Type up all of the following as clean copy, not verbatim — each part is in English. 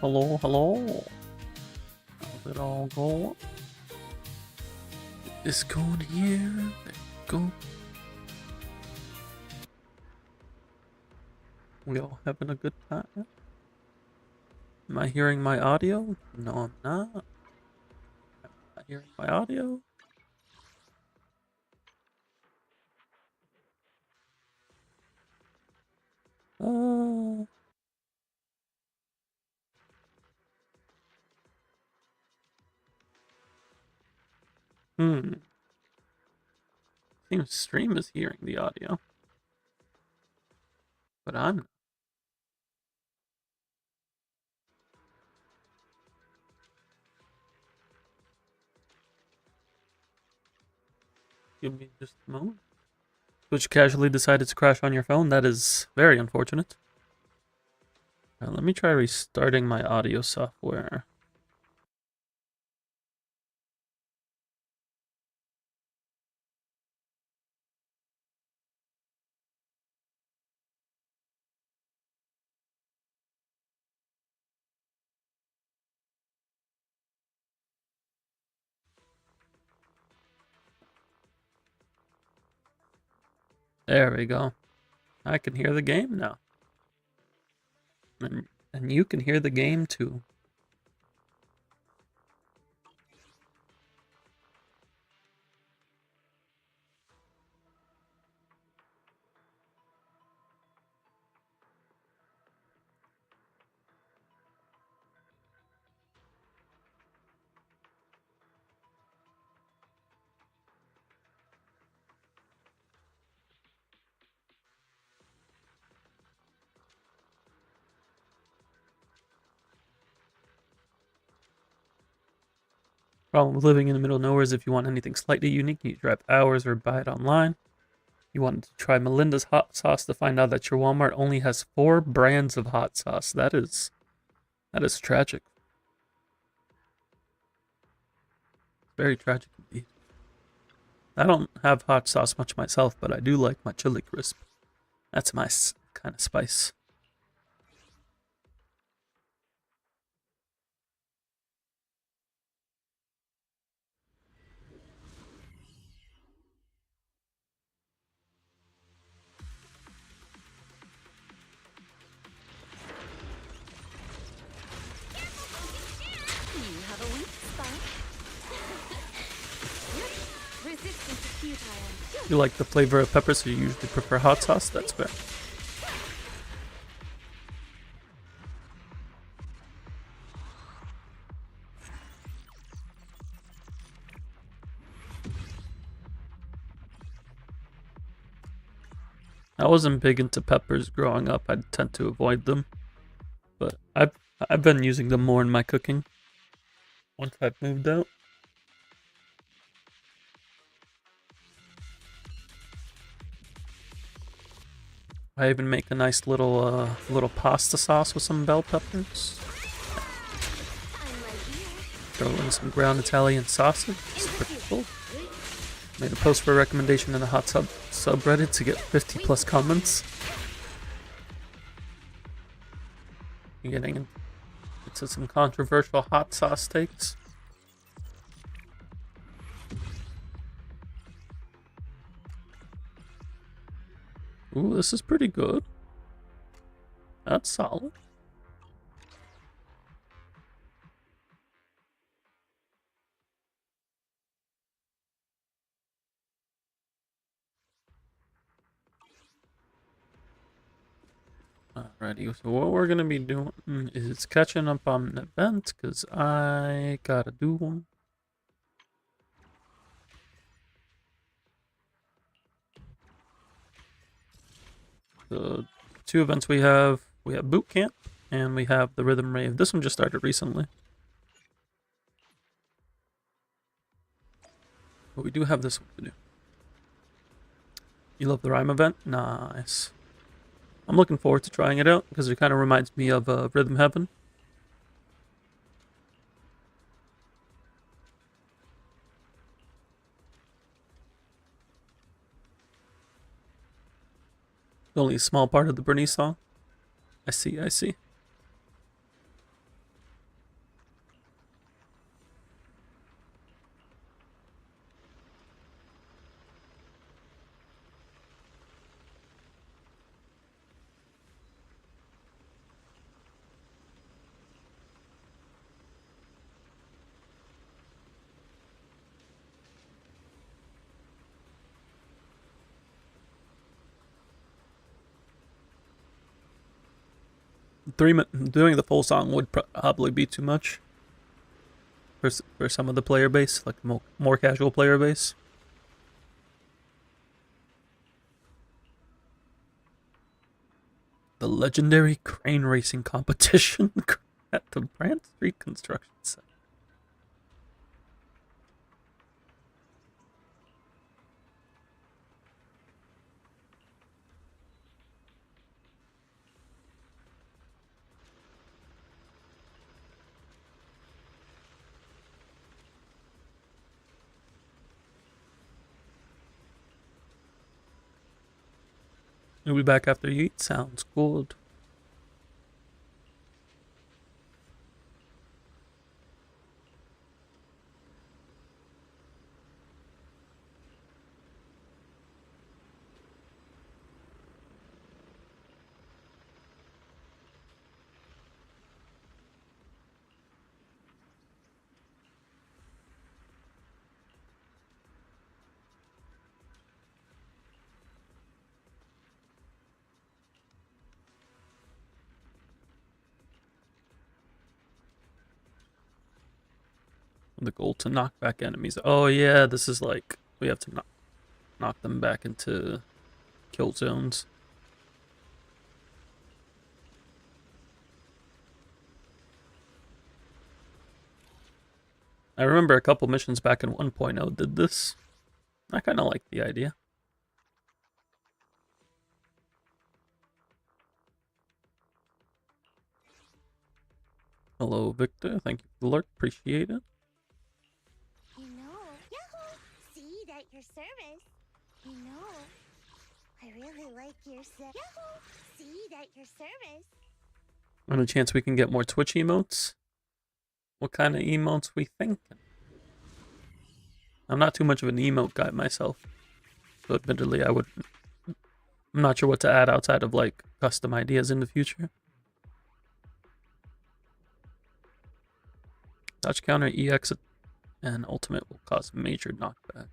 Hello, hello. How's it all going? It's going here. Go. We all having a good time? Am I hearing my audio? No, I'm not. Am I hearing my audio? Seems stream is hearing the audio. But I'm not. Give me just a moment. Twitch casually decided to crash on your phone. That is very unfortunate. Let me try restarting my audio software. There we go. I can hear the game now. And you can hear the game too. Problem with living in the middle of nowhere is if you want anything slightly unique, you drive hours or buy it online. You wanted to try Melinda's hot sauce to find out that your Walmart only has 4 brands of hot sauce. That is tragic. Very tragic indeed. I don't have hot sauce much myself, but I do like my chili crisp. That's my kind of spice. You like the flavor of pepper, so you usually prefer hot sauce? That's fair. I wasn't big into peppers growing up. I'd tend to avoid them. but I've been using them more in my cooking once I've moved out. I even make a nice little pasta sauce with some bell peppers. Throw in some ground Italian sausage. It's pretty cool. Made a post for a recommendation in a hot subreddit to get 50 plus comments. You're getting into some controversial hot sauce takes. Ooh, this is pretty good. That's solid. Alrighty, so what we're gonna be doing is catching up on events, because I gotta do one. The two events we have boot camp and we have the rhythm rave. This one just started recently, but we do have this one to do. You love the rhyme event? Nice. I'm looking forward to trying it out because it kind of reminds me of Rhythm Heaven. Only a small part of the Bernice song. I see, I see. Doing the full song would probably be too much for some of the player base, like more casual player base. The legendary crane racing competition at the Brant Street Construction Center. We'll be back after you eat. Sounds good. The goal to knock back enemies. Oh yeah, this is like we have to knock them back into kill zones. I remember a couple missions back in 1.0 did this. I kind of like the idea. Hello, Victor. Thank you for the alert. Appreciate it. You know, Yahoo! See that your service. You know, I really like your Yahoo! See that your service. On a chance we can get more Twitch emotes? What kind of emotes we thinking? I'm not too much of an emote guy myself, so admittedly I'm not sure what to add outside of like custom ideas in the future. Touch counter, EX, and ultimate will cause major knockback.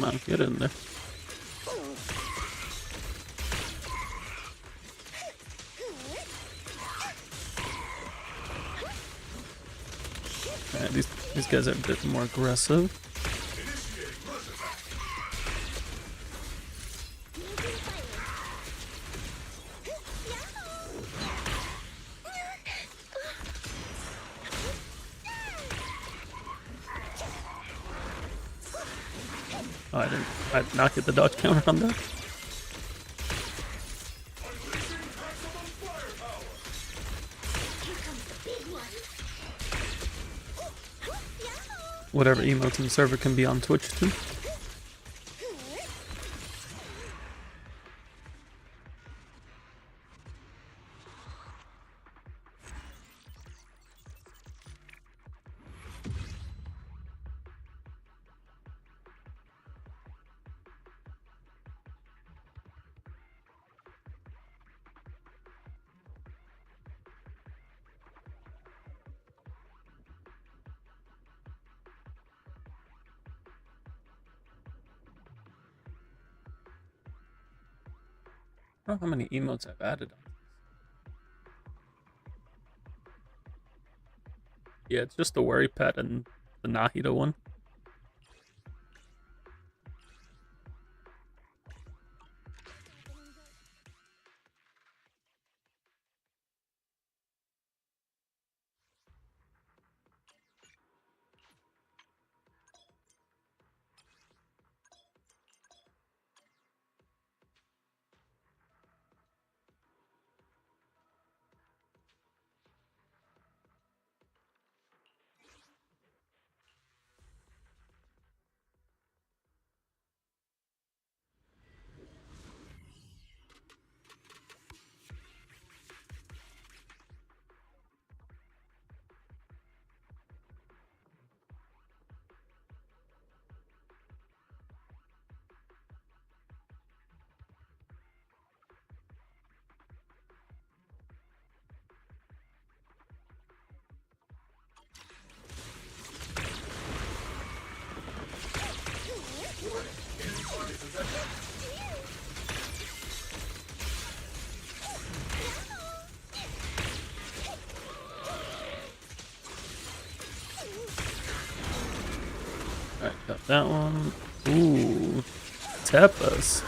Come on, get in there. Alright, these guys are a bit more aggressive. Oh, I did not get the dodge counter on that. Whatever emotes in the server can be on Twitch too. I don't know how many emotes I've added on. Yeah, it's just the worry pet and the Nahida one. Alright, got that one. Ooh, Teppas.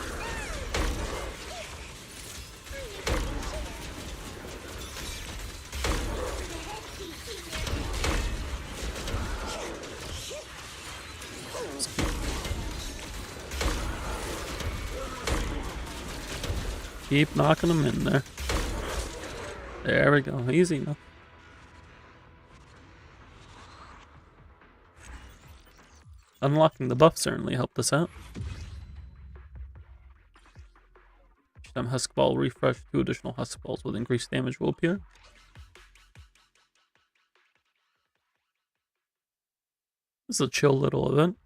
Keep knocking them in there. There we go. Easy enough. Unlocking the buff certainly helped us out. Each time Husk Ball refresh, 2 additional Husk Balls with increased damage will appear. This is a chill little event.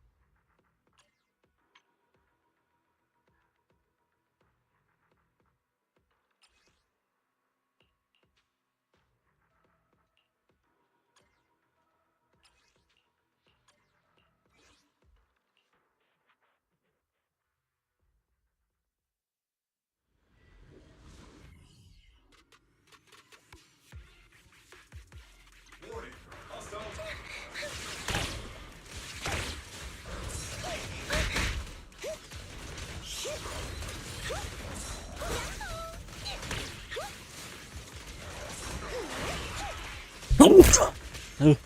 Oh,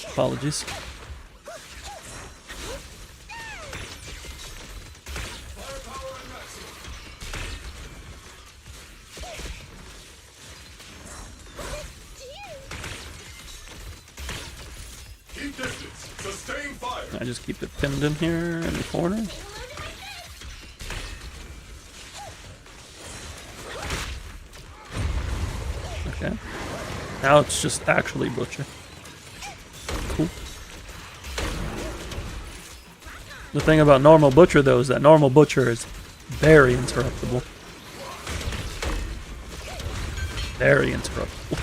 apologies. Keep distance. Sustain fire. I just keep it pinned in here in the corner. Okay. Now it's just actually Butcher. Cool. The thing about normal Butcher though is that normal Butcher is very interruptible. Very interruptible.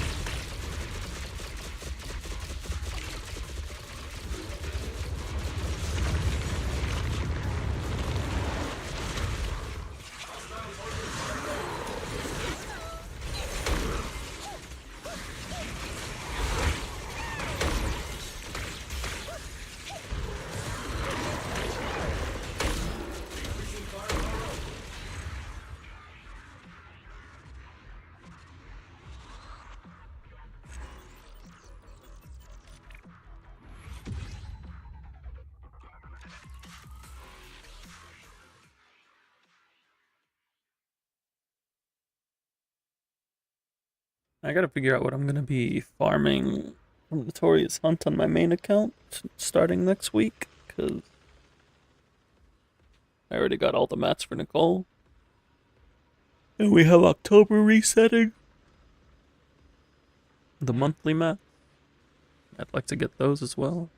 I gotta figure out what I'm gonna be farming from Notorious Hunt on my main account starting next week, because I already got all the mats for Nicole. And we have October resetting. The monthly mats. I'd like to get those as well.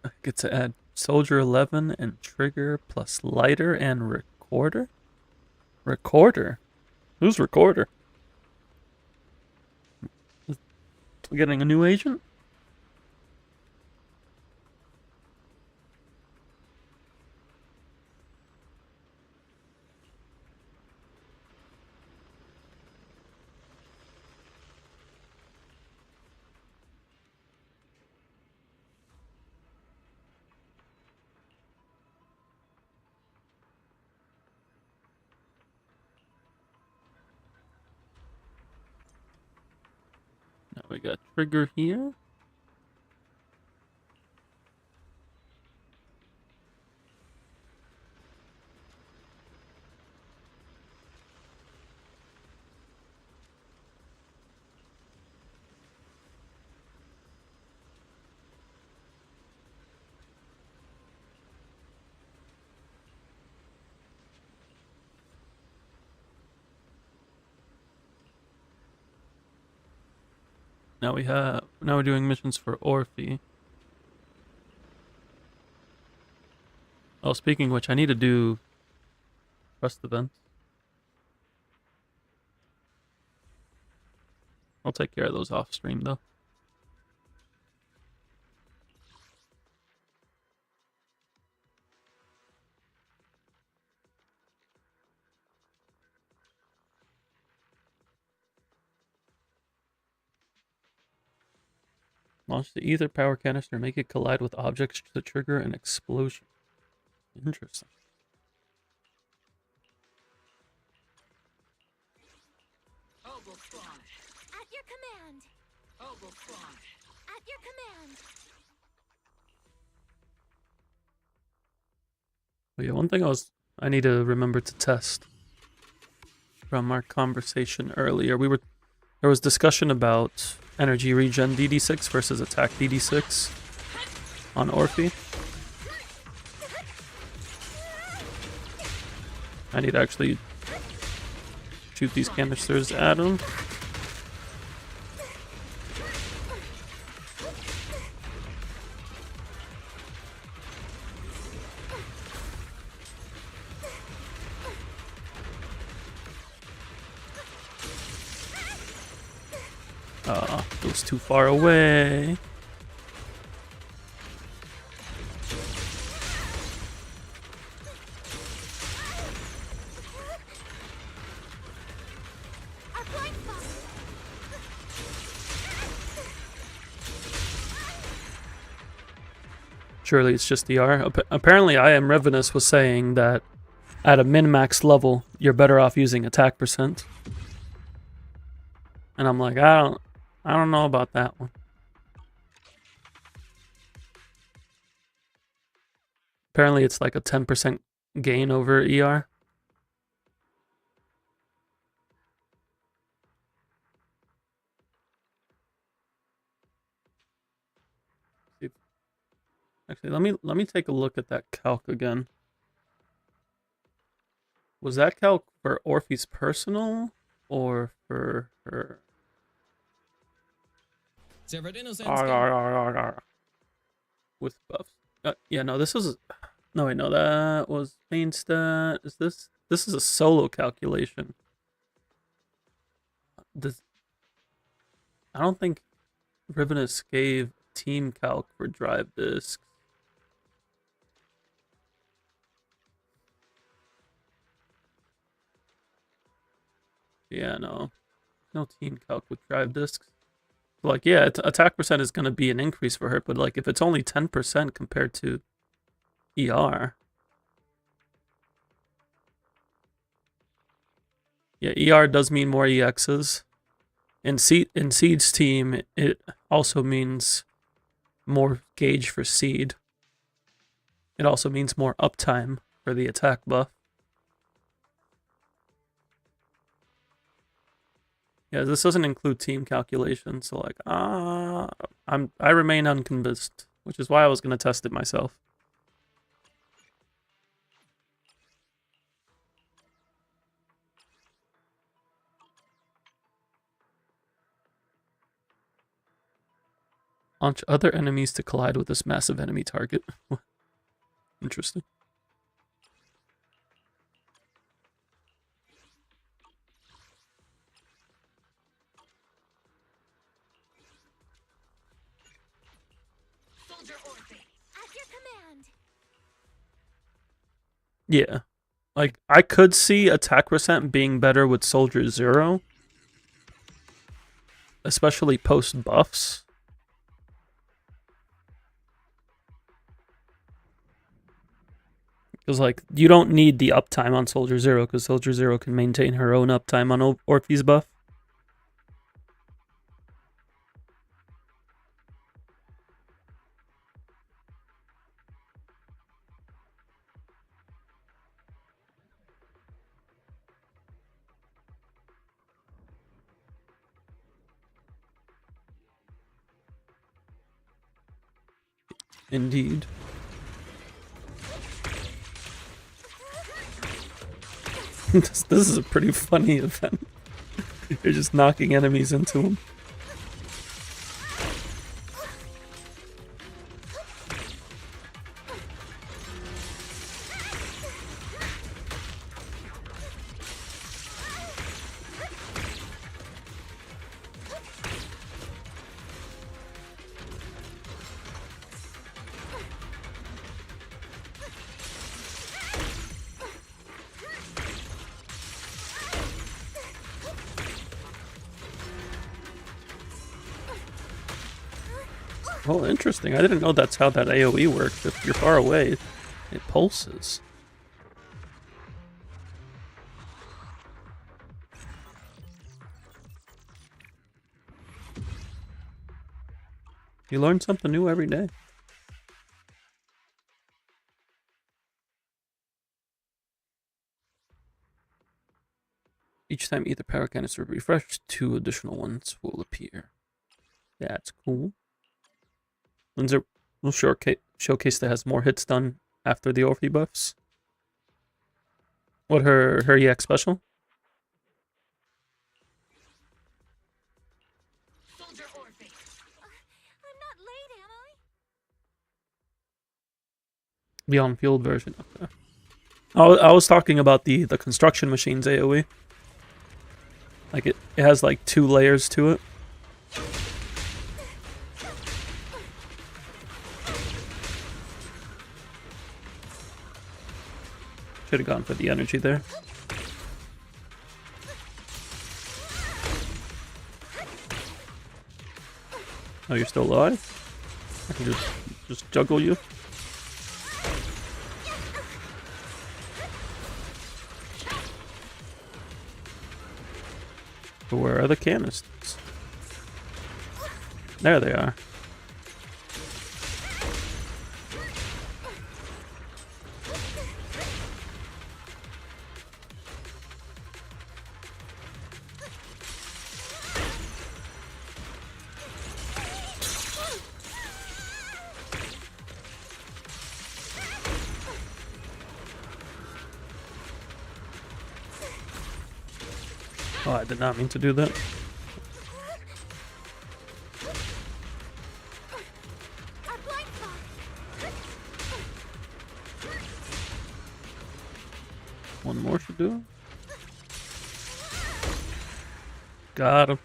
I get to add Soldier 11 and Trigger plus Lighter and Recorder? Recorder? Who's Recorder? We getting a new agent? Now we got Trigger here. Now we're doing missions for Orphe. Oh, speaking of which, I need to do quest events. I'll take care of those off stream though. Launch the ether power canister, make it collide with objects to trigger an explosion. Interesting. At your command. At your command. But yeah, one thing I need to remember to test from our conversation earlier. There was discussion about energy regen DD6 versus attack DD6 on Orphe. I need to actually shoot these canisters at him. It was too far away. Surely it's just DR. Apparently I Am Revenus was saying that at a min-max level, you're better off using attack percent. And I'm like, I don't know about that one. Apparently it's like a 10% gain over ER. Actually, let me take a look at that calc again. Was that calc for Orphe's personal or for her? With buffs. Yeah, no, this is. No, wait, no, that was main stat. Is this? This is a solo calculation. I don't think Rivenus gave team calc for drive discs. Yeah, no team calc with drive discs. Like, yeah, attack percent is going to be an increase for her, but like if it's only 10% compared to ER. Yeah, ER does mean more EXs. In Seed's team, it also means more gauge for Seed. It also means more uptime for the attack buff. Yeah, this doesn't include team calculations, so like, I remain unconvinced, which is why I was gonna test it myself. Launch other enemies to collide with this massive enemy target. Interesting. Soldier orbit. At your command. Yeah. Like, I could see attack percent being better with Soldier Zero. Especially post buffs. Because, like, you don't need the uptime on Soldier Zero, because Soldier Zero can maintain her own uptime on Orphe's buff. Indeed. This is a pretty funny event. You're just knocking enemies into them. Oh, interesting. I didn't know that's how that AoE worked. If you're far away, it pulses. You learn something new every day. Each time either power canister refreshed, 2 additional ones will appear. That's cool. Linzer will showcase that has more hits done after the Orphe buffs. What, her EX special? Soldier orbit. I'm not late, am I? The on-field version. Okay. I was talking about the construction machine's AoE. Like, it has like 2 layers to it. Should have gone for the energy there. Oh, you're still alive? I can just juggle you. But where are the canisters? There they are. Oh, I did not mean to do that. One more should do it. Got him.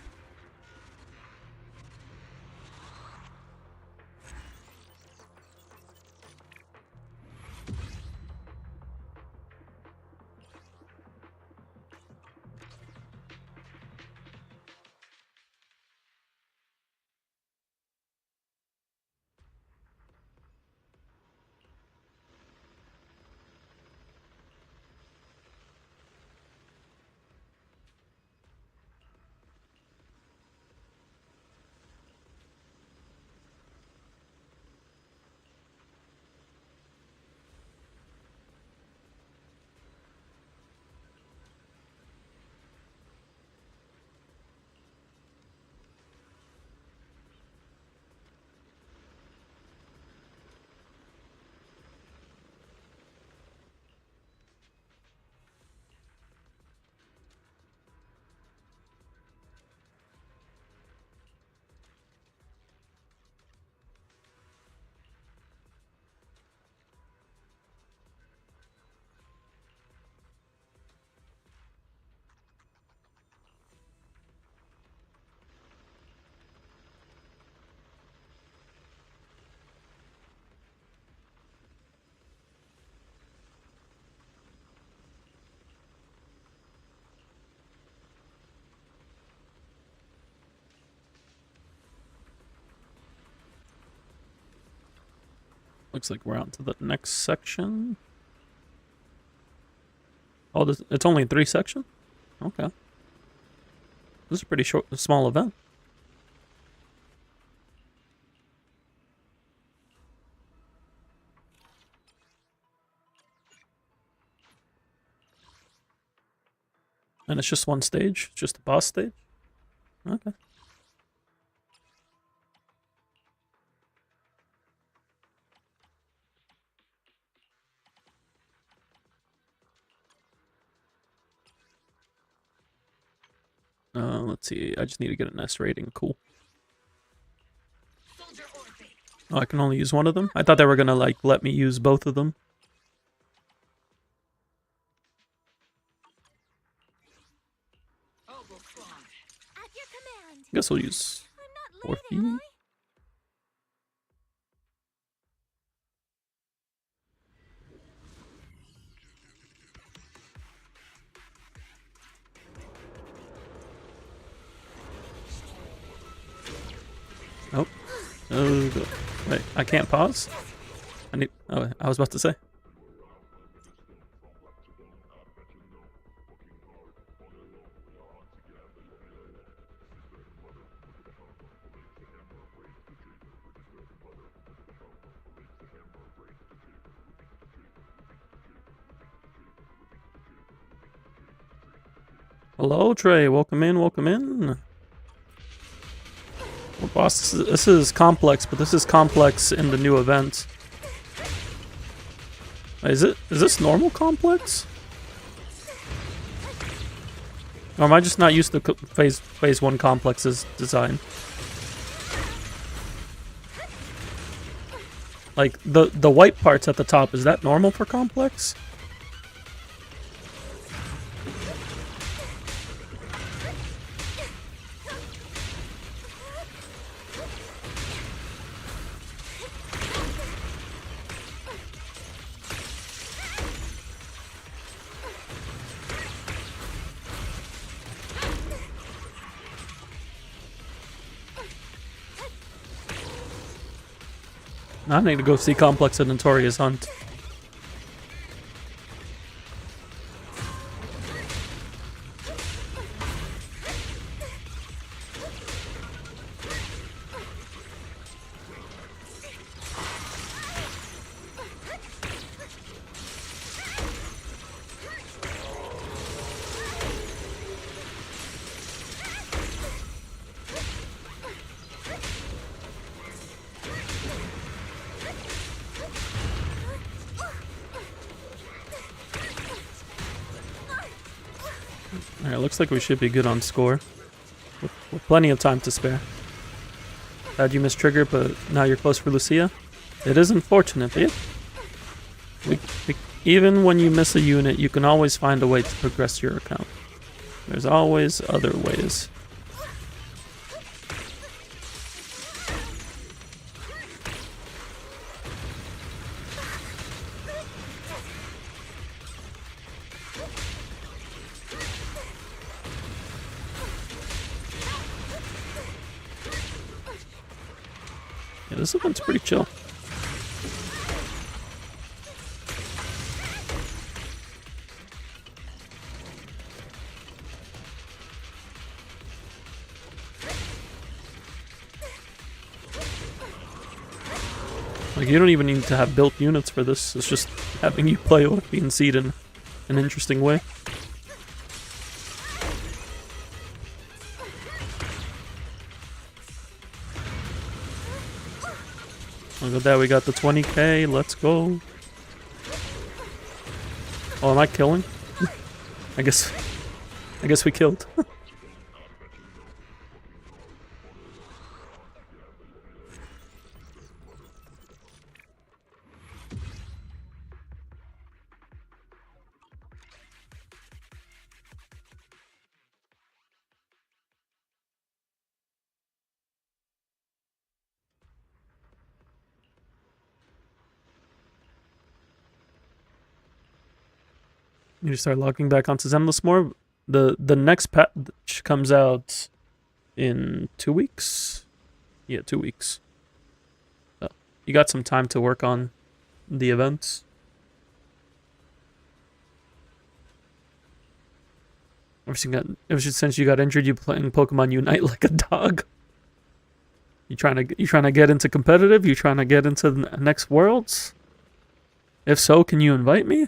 Looks like we're on to the next section. Oh, it's only 3 sections? Okay. This is a pretty small event. And it's just one stage? Just the boss stage? Okay. Let's see. I just need to get an S rating. Cool. Oh, I can only use one of them? I thought they were gonna, like, let me use both of them. At your command. Guess we'll use I'm not leaving, 4 am feet. Oh. Oh, good. Wait, I can't pause? I need. Oh, I was about to say. Hello, Trey. Welcome in. Welcome in. Well, boss, this is complex, but this is complex in the new event. Is this normal complex? Or am I just not used to phase 1 complex's design? Like the white parts at the top, is that normal for complex? I need to go see Complex and Notorious Hunt. Alright, looks like we should be good on score. With plenty of time to spare. Glad you missed Trigger, but now you're close for Lucia. It is unfortunate, but yeah. Even when you miss a unit, you can always find a way to progress your account. There's always other ways. Yeah, this event's pretty chill. Like, you don't even need to have built units for this. It's just having you play OFB and Seed in an interesting way. Look at that, we got the 20k, let's go. Oh, am I killing? I guess we killed. You just start logging back onto Zenless more. The next patch comes out in 2 weeks. Yeah, 2 weeks. So you got some time to work on the events. Since you got injured, you playing Pokemon Unite like a dog. You trying to get into competitive? You trying to get into the next worlds? If so, can you invite me?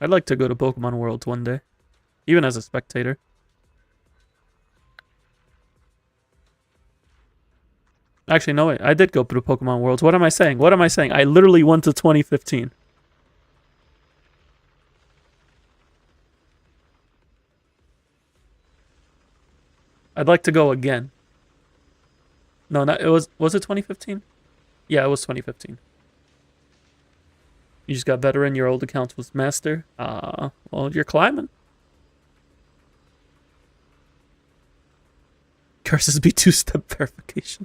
I'd like to go to Pokemon Worlds one day, even as a spectator. Actually, no, wait. I did go to Pokemon Worlds. What am I saying? What am I saying? I literally went to 2015. I'd like to go again. No, not, it was it 2015? Yeah, it was 2015. You just got veteran, your old account was master. Well, you're climbing. Curses be two-step verification.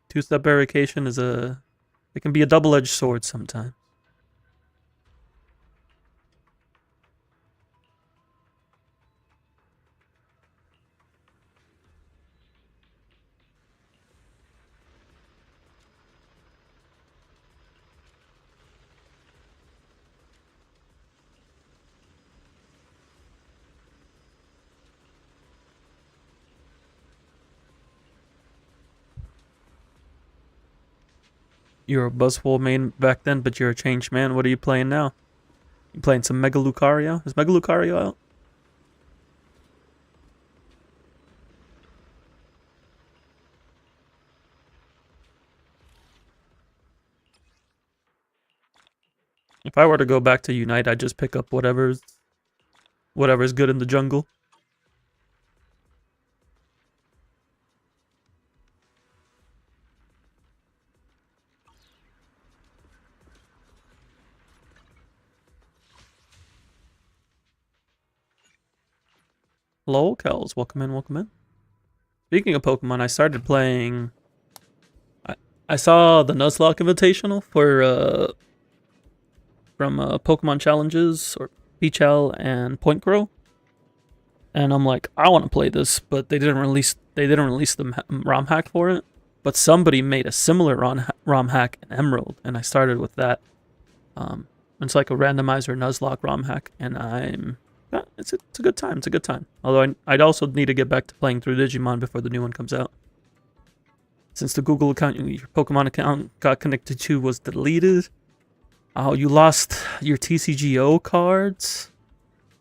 Two-step verification is it can be a double-edged sword sometimes. You were a Buzzwole main back then, but you're a changed man. What are you playing now? You playing some Mega Lucario? Is Mega Lucario out? If I were to go back to Unite, I'd just pick up whatever's good in the jungle. Hello, Kels. Welcome in, welcome in. Speaking of Pokemon, I started playing... I saw the Nuzlocke Invitational from Pokemon Challenges, or Peachel and Point Grow. And I'm like, I want to play this, but they didn't release the ROM hack for it. But somebody made a similar ROM hack in Emerald, and I started with that. It's like a randomizer Nuzlocke ROM hack, and it's a good time. It's a good time. Although I'd also need to get back to playing through Digimon before the new one comes out. Since the Google account your Pokemon account got connected to was deleted. Oh, you lost your TCGO cards?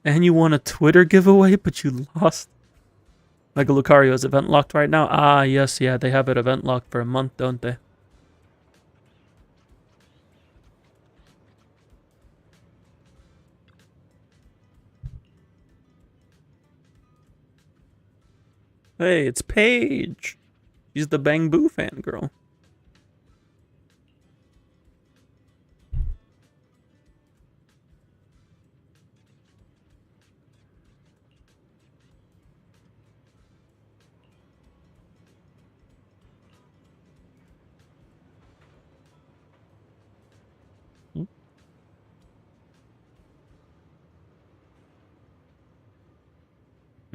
And you won a Twitter giveaway, but you lost? Mega Lucario is event locked right now? Ah, yes, yeah, they have it event locked for a month, don't they? Hey, it's Paige. She's the Bang Boo fangirl.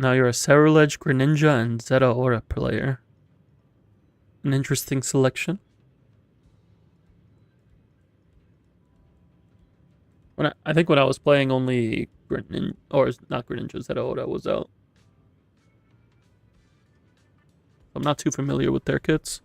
Now you're a Ceruledge, Greninja, and Zeraora player. An interesting selection. I think when I was playing, only Greninja, or not Greninja, Zeraora was out. I'm not too familiar with their kits.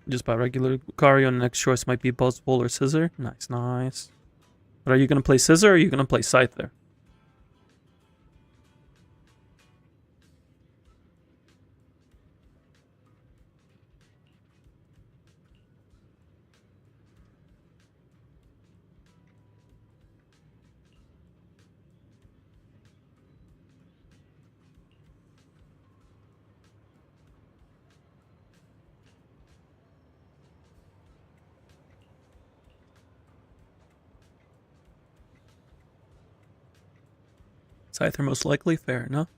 Just buy regular Lucario, and the next choice might be Buzzwole or Scissor. Nice, nice. But are you going to play Scissor, or are you going to play Scyther? Scyther most likely, fair enough.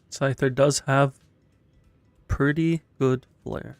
Scyther does have pretty good flair.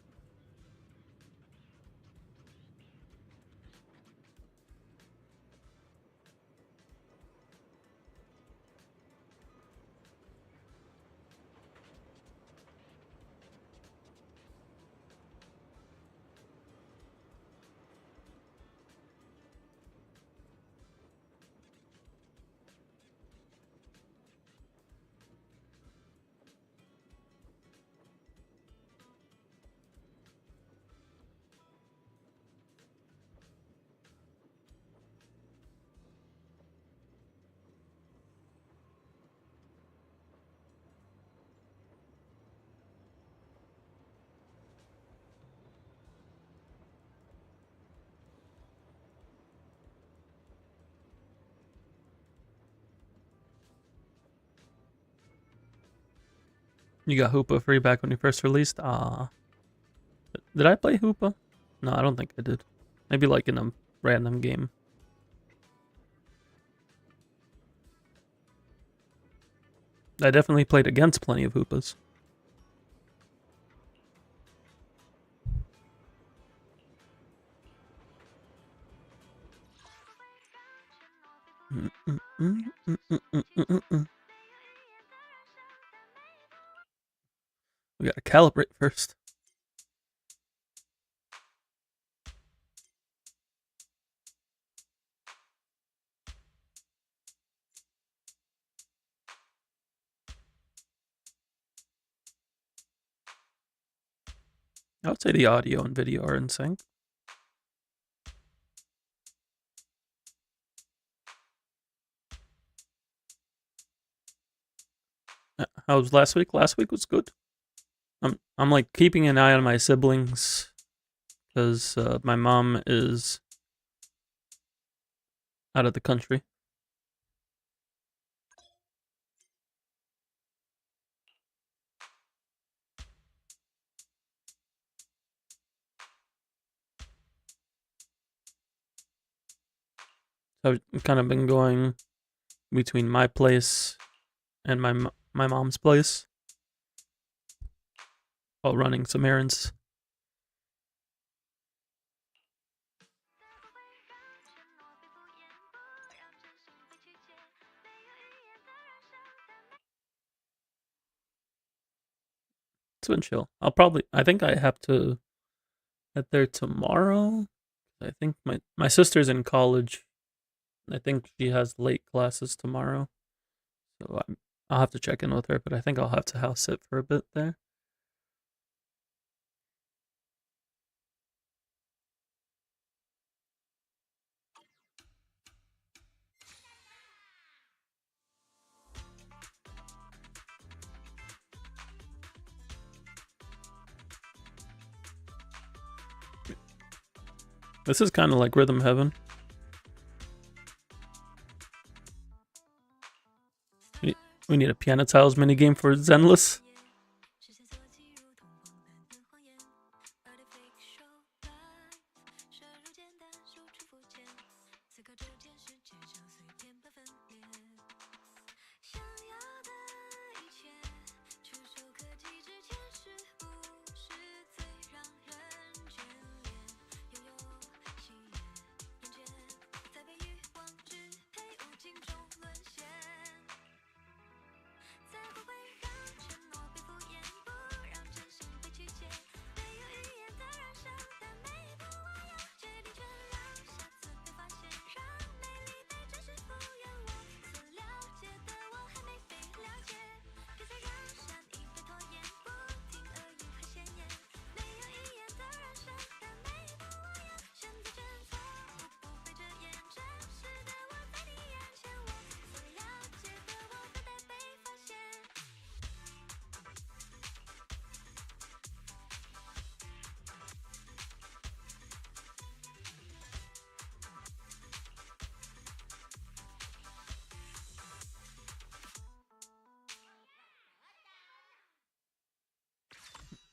You got Hoopa free back when you first released? Ah. Did I play Hoopa? No, I don't think I did. Maybe like in a random game. I definitely played against plenty of Hoopas. We gotta calibrate first. I would say the audio and video are in sync. How was last week? Last week was good. I'm like keeping an eye on my siblings because my mom is out of the country. So I've kind of been going between my place and my mom's place while running some errands. It's been chill. I think I have to head there tomorrow. I think my sister's in college. I think she has late classes tomorrow. So I'll have to check in with her, but I think I'll have to house sit for a bit there. This is kind of like Rhythm Heaven. We need a piano tiles minigame for Zenless.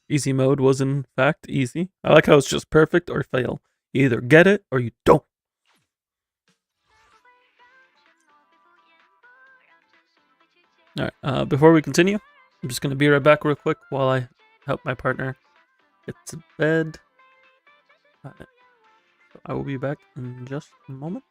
Easy mode was in fact easy. I like how it's just perfect or fail. You either get it or you don't. Alright, before we continue, I'm just gonna be right back real quick while I help my partner get to bed. So I will be back in just a moment.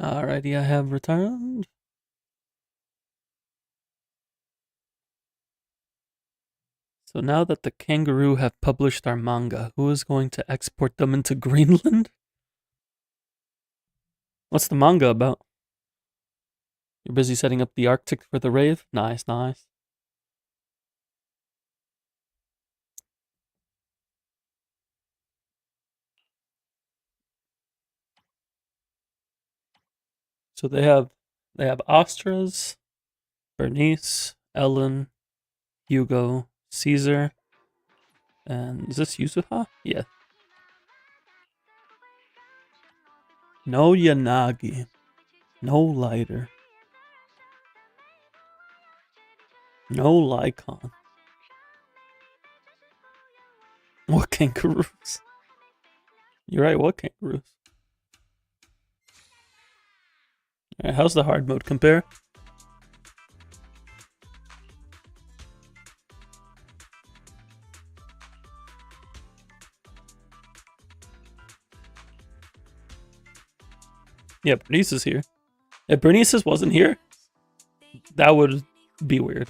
Alrighty, I have returned. So now that the kangaroo have published our manga, who is going to export them into Greenland? What's the manga about? You're busy setting up the Arctic for the rave? Nice, nice. So they have Astras, Bernice, Ellen, Hugo, Caesar, and is this Yusuha? Yeah. No Yanagi. No Lighter. No Lycon. What kangaroos? You're right, what kangaroos? Alright, how's the hard mode compare? Yeah, Bernice is here. If Bernice wasn't here, that would be weird.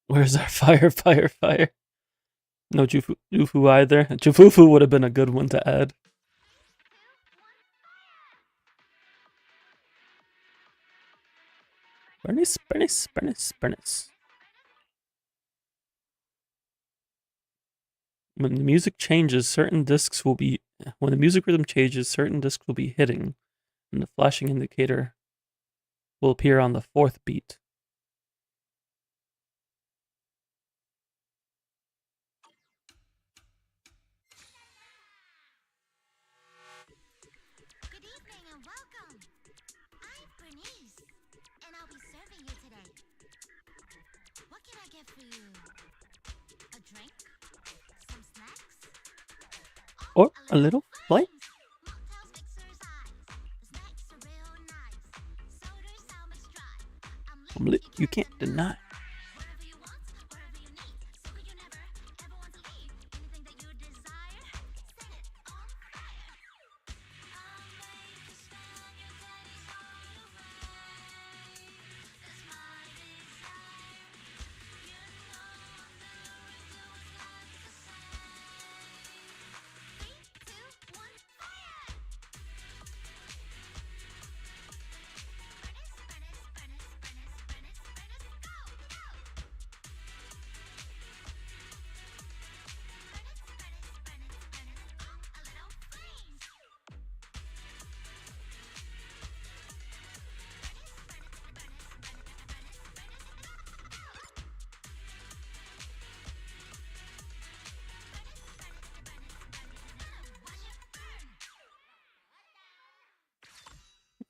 Where's our fire? No Jufu either. Jufufu would have been a good one to add. Bernice. When the music changes, certain discs will be. When the music rhythm changes, certain discs will be hitting, and the flashing indicator will appear on the fourth beat. Good evening and welcome. I'm Bernice, and I'll be serving you today. What can I get for you? A drink? Some snacks? Or a little play. Mocktails exercise. The snacks are real nice. Sodas how much dry. I'm lit, You can't deny. whatever you want, whatever you need. So you never ever want to leave. Anything that you desire, set it on fire. I'll make you spend your days all away. That's my desire. You know I'll never do what's left to say. 3, 2, 1, fire!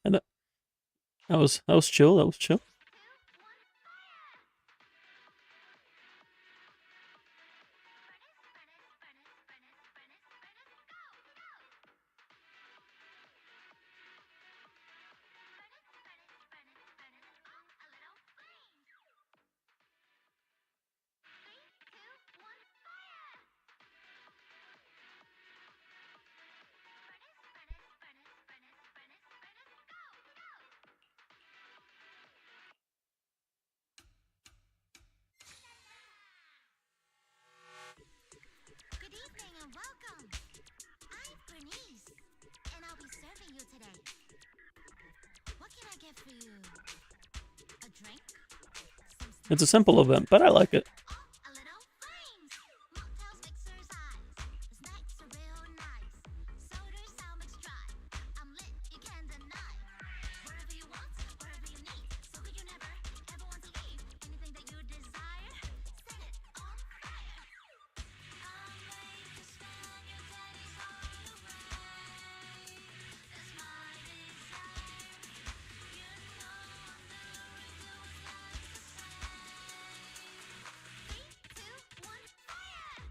And that was chill. That was chill. It's a simple event, but I like it. A little flames. Mocktails fixer's eyes. Snacks are real nice. Soda's how much dry. I'm lit, you can't deny. Wherever you want, wherever you need. So that you never, ever want to leave. Anything that you desire, set it on fire. I'll make you spend your days on the way. That's my desire. You know I'm doing to what's left to say. 3, 2, 1, fire!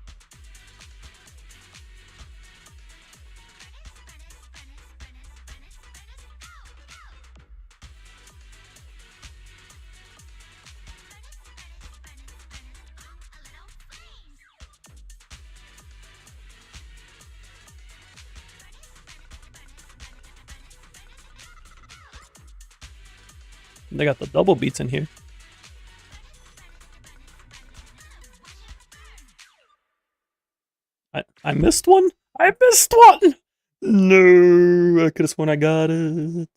They got the double beats in here. I missed one? I missed one! No, I could have sworn I got it.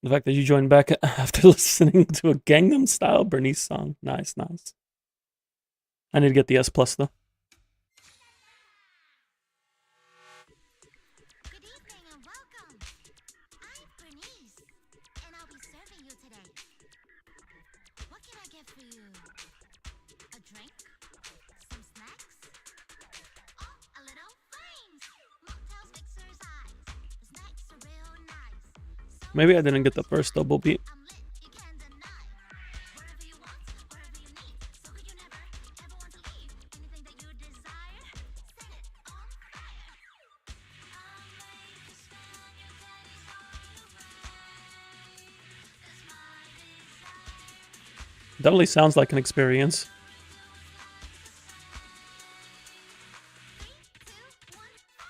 The fact that you joined back after listening to a Gangnam Style Bernice song. Nice, nice. I need to get the S plus though. Good evening and welcome. I'm Bernice, and I'll be serving you today. What can I get for you? A drink? Some snacks? Oh, a little flames. Mocktails fixer's eyes. The snacks are real nice. Maybe I didn't get the first double beat. I'm lit, you can't deny. Wherever you want, wherever you need. So that you never, ever want to leave. Anything that you desire, set it on fire. I'll make you spend your days on the way. That's my desire. Definitely sounds like an experience. 3, 2, 1, fire!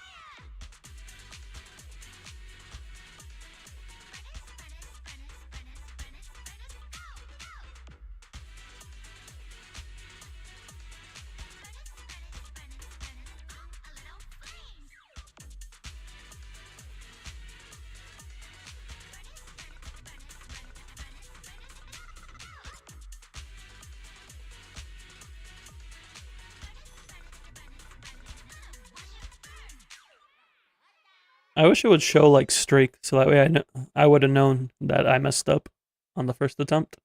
I wish it would show like streak, so that way I would have known that I messed up on the first attempt.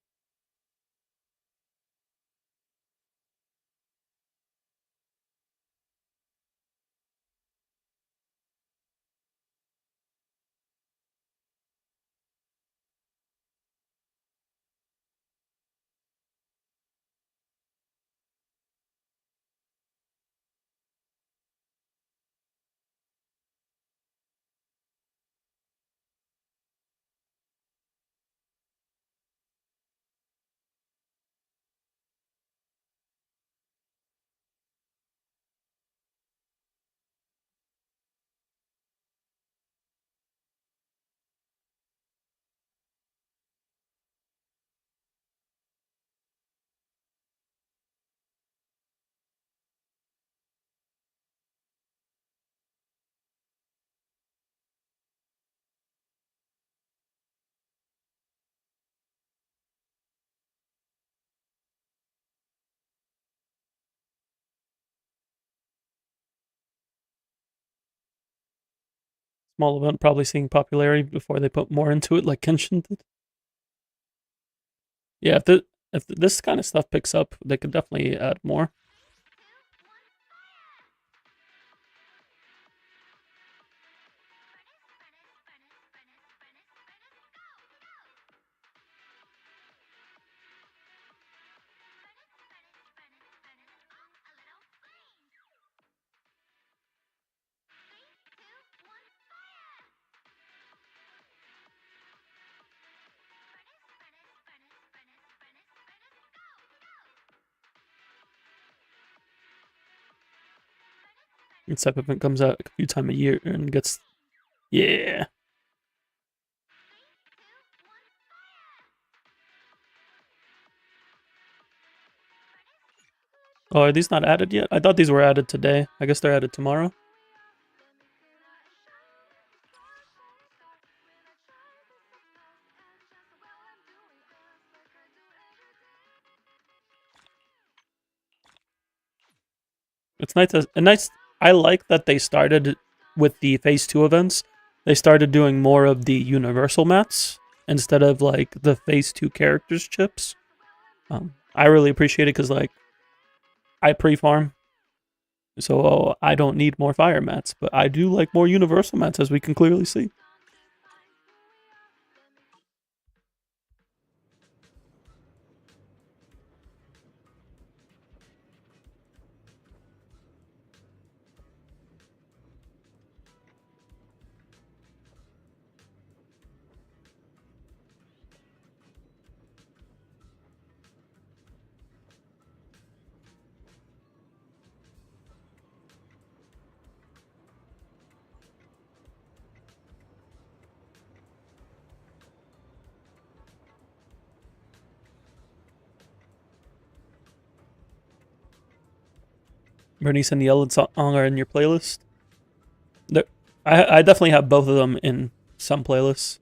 Small event, probably seeing popularity before they put more into it, like Kenshin did. Yeah, if this kind of stuff picks up, they could definitely add more. This type of event comes out a few times a year and gets, yeah. Oh, are these not added yet? I thought these were added today. I guess they're added tomorrow. It's nice. I like that they started with the phase 2 events. They started doing more of the universal mats instead of like the phase 2 characters chips. I really appreciate it because like I pre-farm, so I don't need more fire mats, but I do like more universal mats, as we can clearly see. Bernice and the Yellow song are in your playlist. They're, I definitely have both of them in some playlists.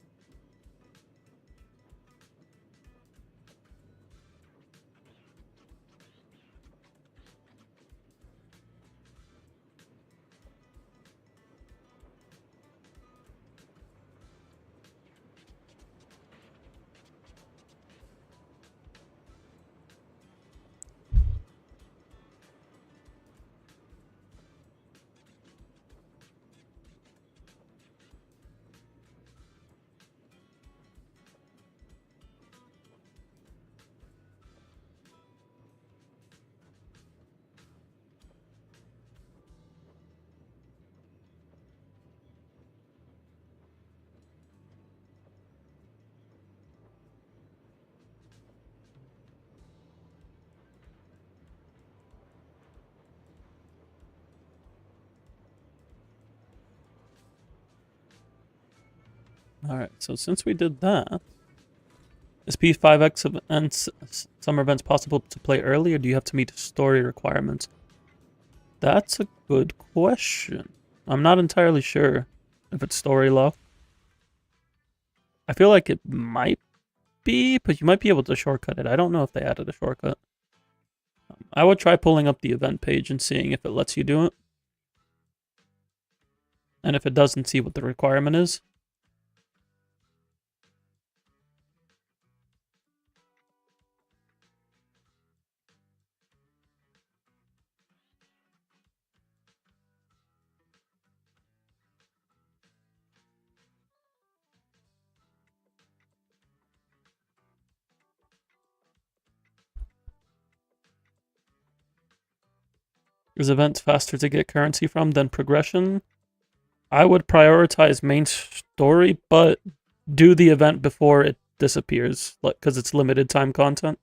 All right, so since we did that, is P5X events, summer events possible to play early, or do you have to meet story requirements? That's a good question. I'm not entirely sure if it's story locked. I feel like it might be, but you might be able to shortcut it. I don't know if they added a shortcut. I would try pulling up the event page and seeing if it lets you do it. And if it doesn't, see what the requirement is. Is events faster to get currency from than progression? I would prioritize main story, but do the event before it disappears, like because it's limited time content.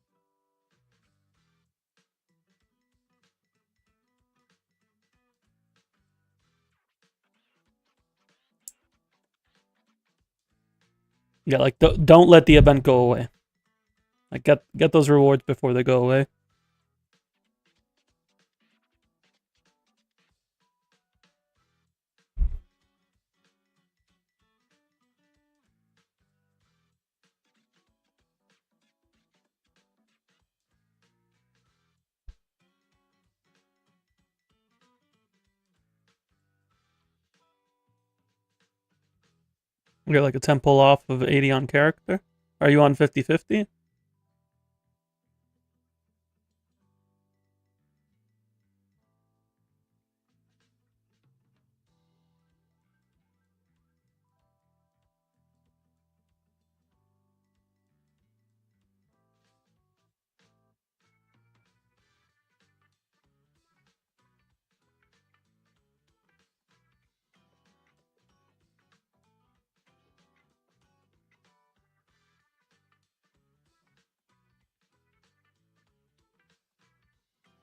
Yeah, like don't let the event go away. Like get those rewards before they go away. You're like a 10 pull off of 80 on character. Are you on 50/50?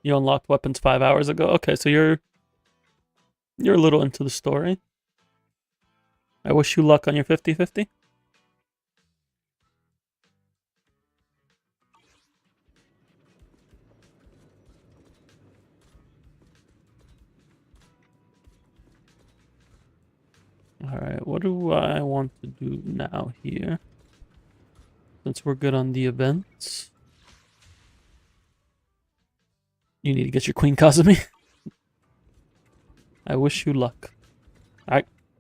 You unlocked weapons 5 hours ago. Okay, so you're a little into the story. I wish you luck on your 50/50. Alright, what do I want to do now here? Since we're good on the events. You need to get your Queen Kazumi. I wish you luck.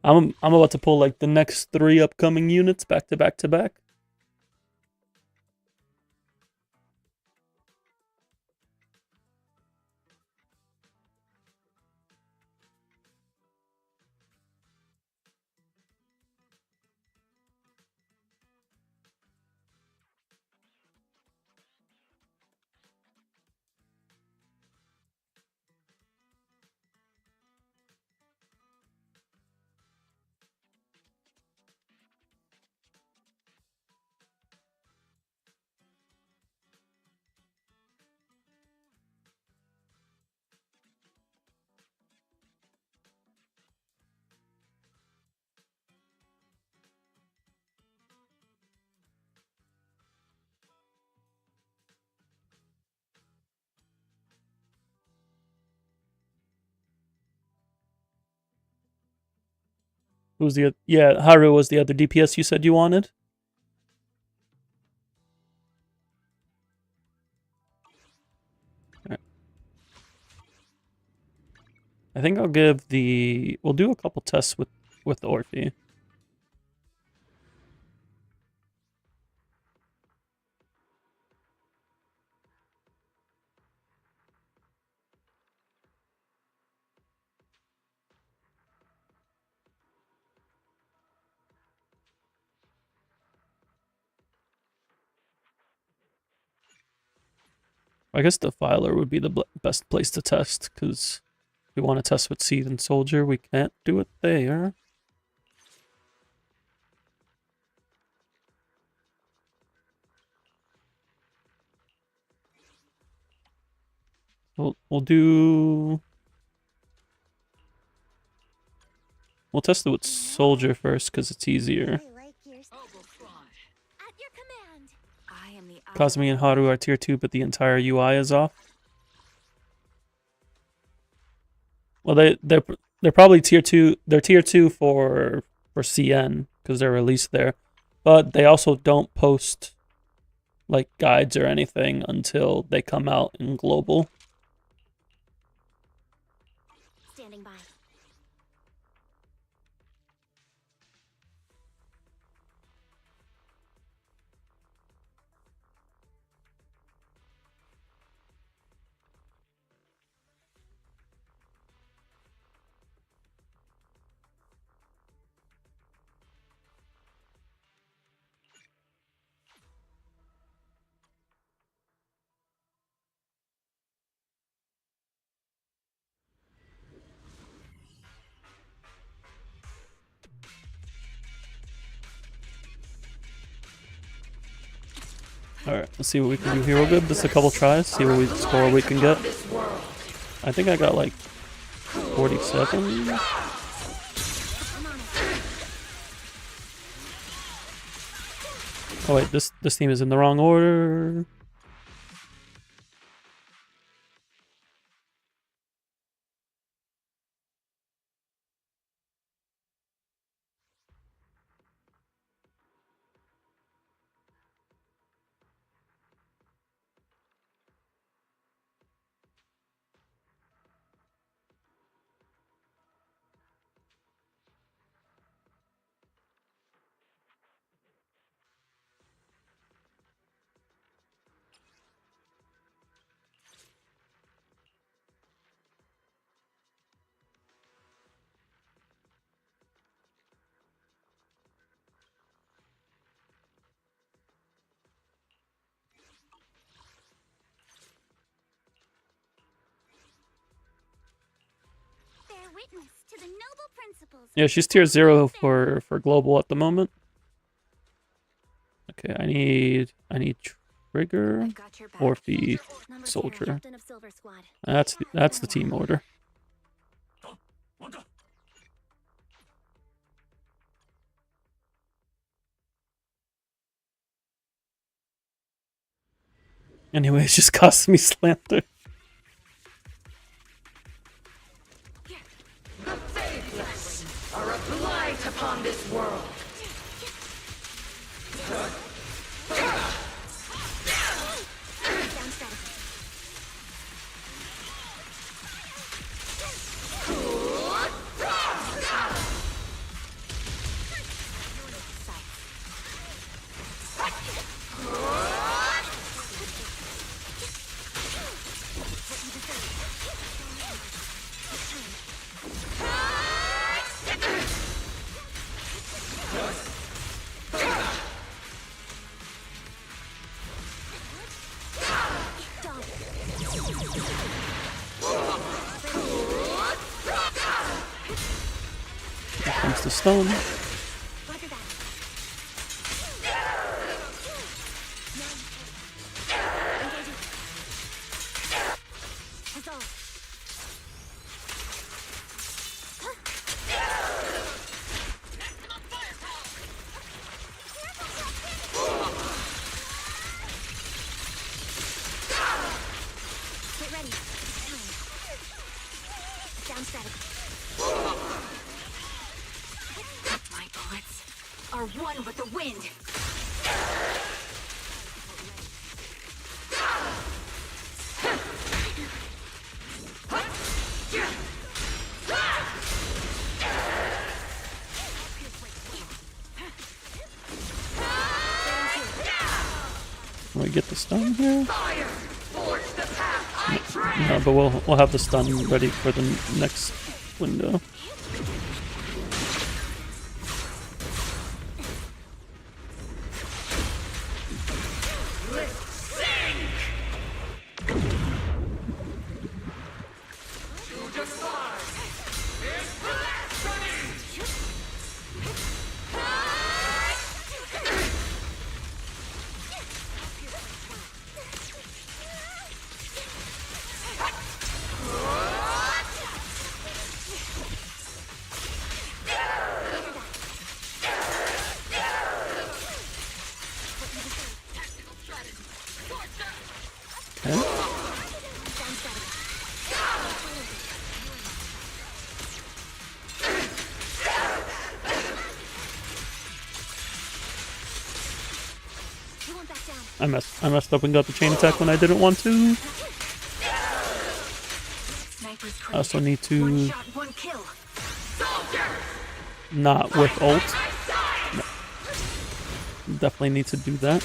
I'm about to pull like the next 3 upcoming units back to back to back. Who's the yeah, Haru was the other DPS you said you wanted? Right. I think I'll give we'll do a couple tests with Orphe. I guess Defiler would be the best place to test, because if we want to test with Seed and Soldier, we can't do it there. We'll test it with Soldier first, because it's easier. I like your at your command. I am the Kazumi and Haru are tier 2, but the entire UI is off. Well, they're probably tier 2. They're tier 2 for CN because they're released there, but they also don't post like guides or anything until they come out in global. standing by. All right, let's see what we can do here. We'll give this a couple tries. See what score we can get. I think I got like 47. Oh wait, this team is in the wrong order. Bear witness to the noble principles. Yeah, she's tier 0 for global at the moment. Okay, I need Trigger, I've got your back. Orphe, Number 10, Soldier. Captain of Silver Squad. That's the team order. Anyway, it just cost me slander. There's the stone. Roger that. Engaging. Resolve. Get ready. It's time. Down strategy. My bullets are one with the wind. Can we get the stun here? No, but we'll have the stun ready for the next window. Okay. I messed up and got the chain attack when I didn't want to. I also need to not with ult. No. Definitely need to do that.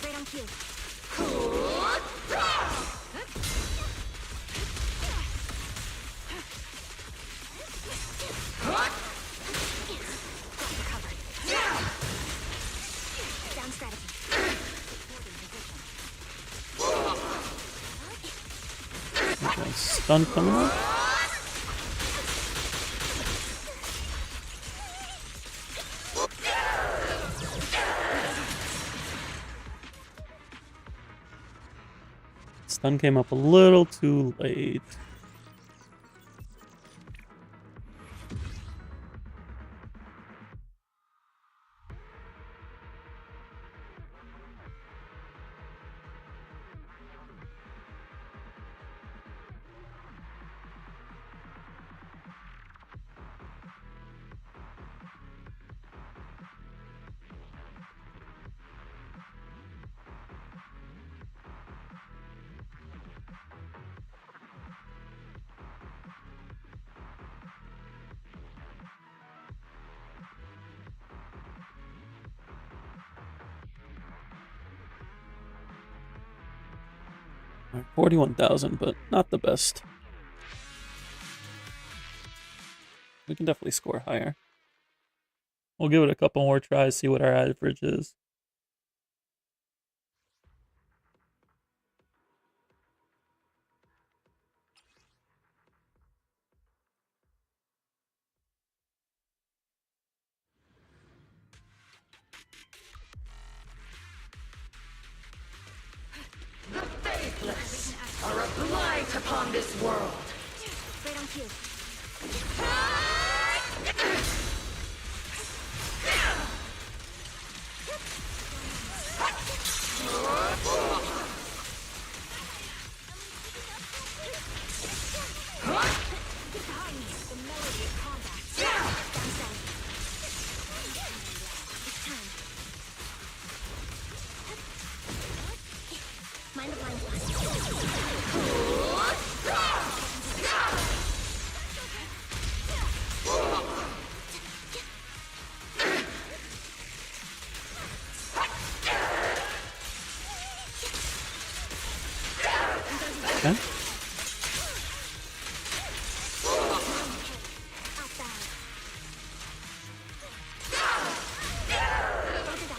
Right on cue. Down strategy. Okay, stun coming up. Stun came up a little too late. Alright, 41,000, but not the best. We can definitely score higher. We'll give it a couple more tries, see what our average is. Are a blight upon this world. Right on cue. The melody of combat. Down strategy. It's time. Mind the blind spot. Okay. Roger that.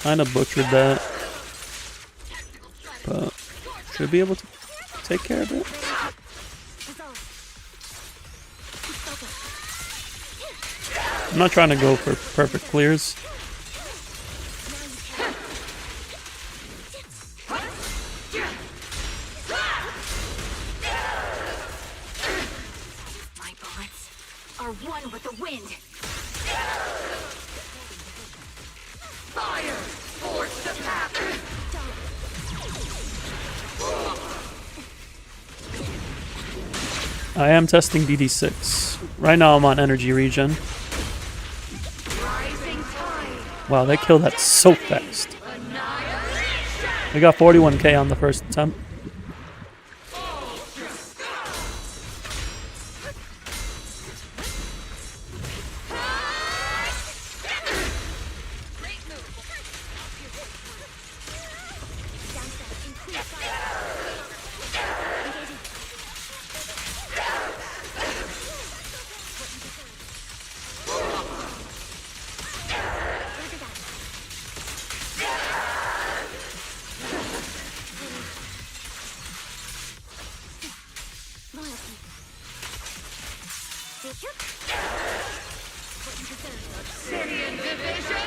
Kind of butchered that. But should be able to take care of it. I'm not trying to go for perfect clears. My bullets are one with the wind. Fire! Force the path! I am testing DD6. Right now I'm on energy regen. Rising tide! Wow, they killed that so fast. Annihilation! We got 41k on the first attempt.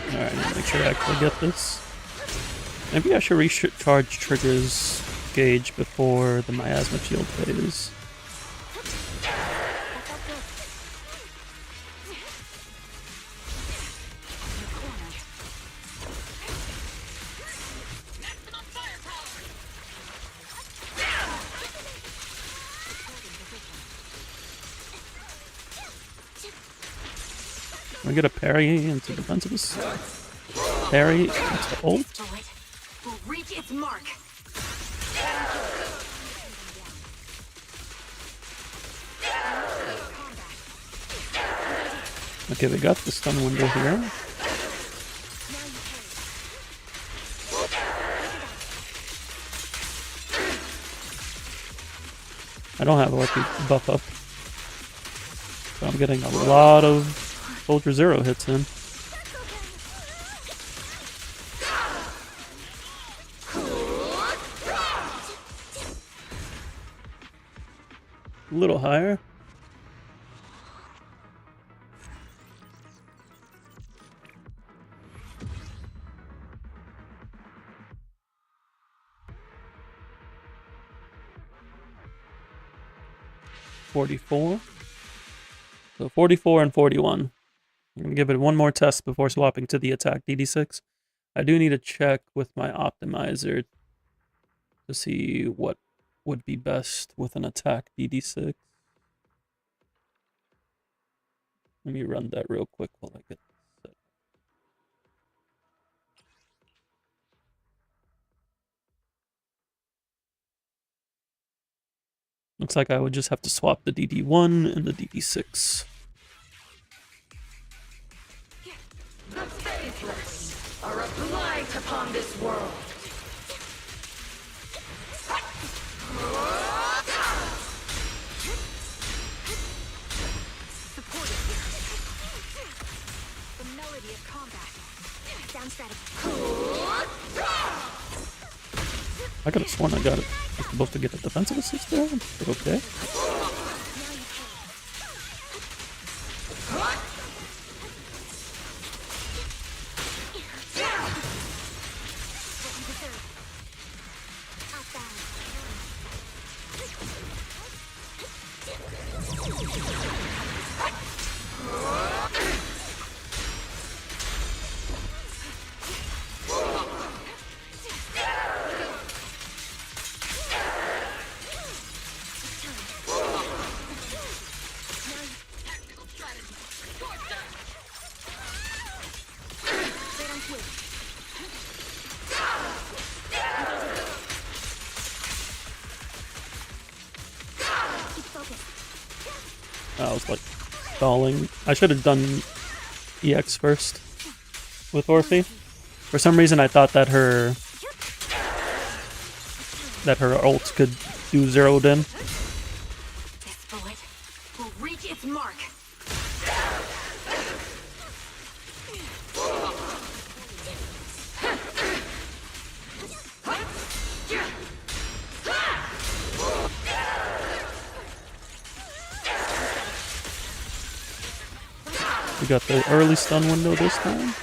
Alright, make sure I actually get this. Maybe I should recharge Trigger's gauge before the miasma shield phase. Can we get a parry into defensiveness? Parry into ult? Bullet will reach its mark. Okay, we got the stun window here. I don't have RP buff up. So I'm getting a lot of Soldier Zero hits in. A little higher. $44. So 44 and 41. I'm going to give it one more test before swapping to the attack DD6. I do need to check with my optimizer to see what would be best with an attack DD6. Let me run that real quick while I get set. Looks like I would just have to swap the DD1 and the DD6. The faithless are a blight upon this world. Supported the melody of combat. Down strategy. I could have sworn I got it. I was supposed to get the defensive assist there, but okay. I was like stalling. I should have done EX first with Orphe. For some reason I thought that her ult could do zeroed in. This bullet will reach its mark. We got the early stun window this time.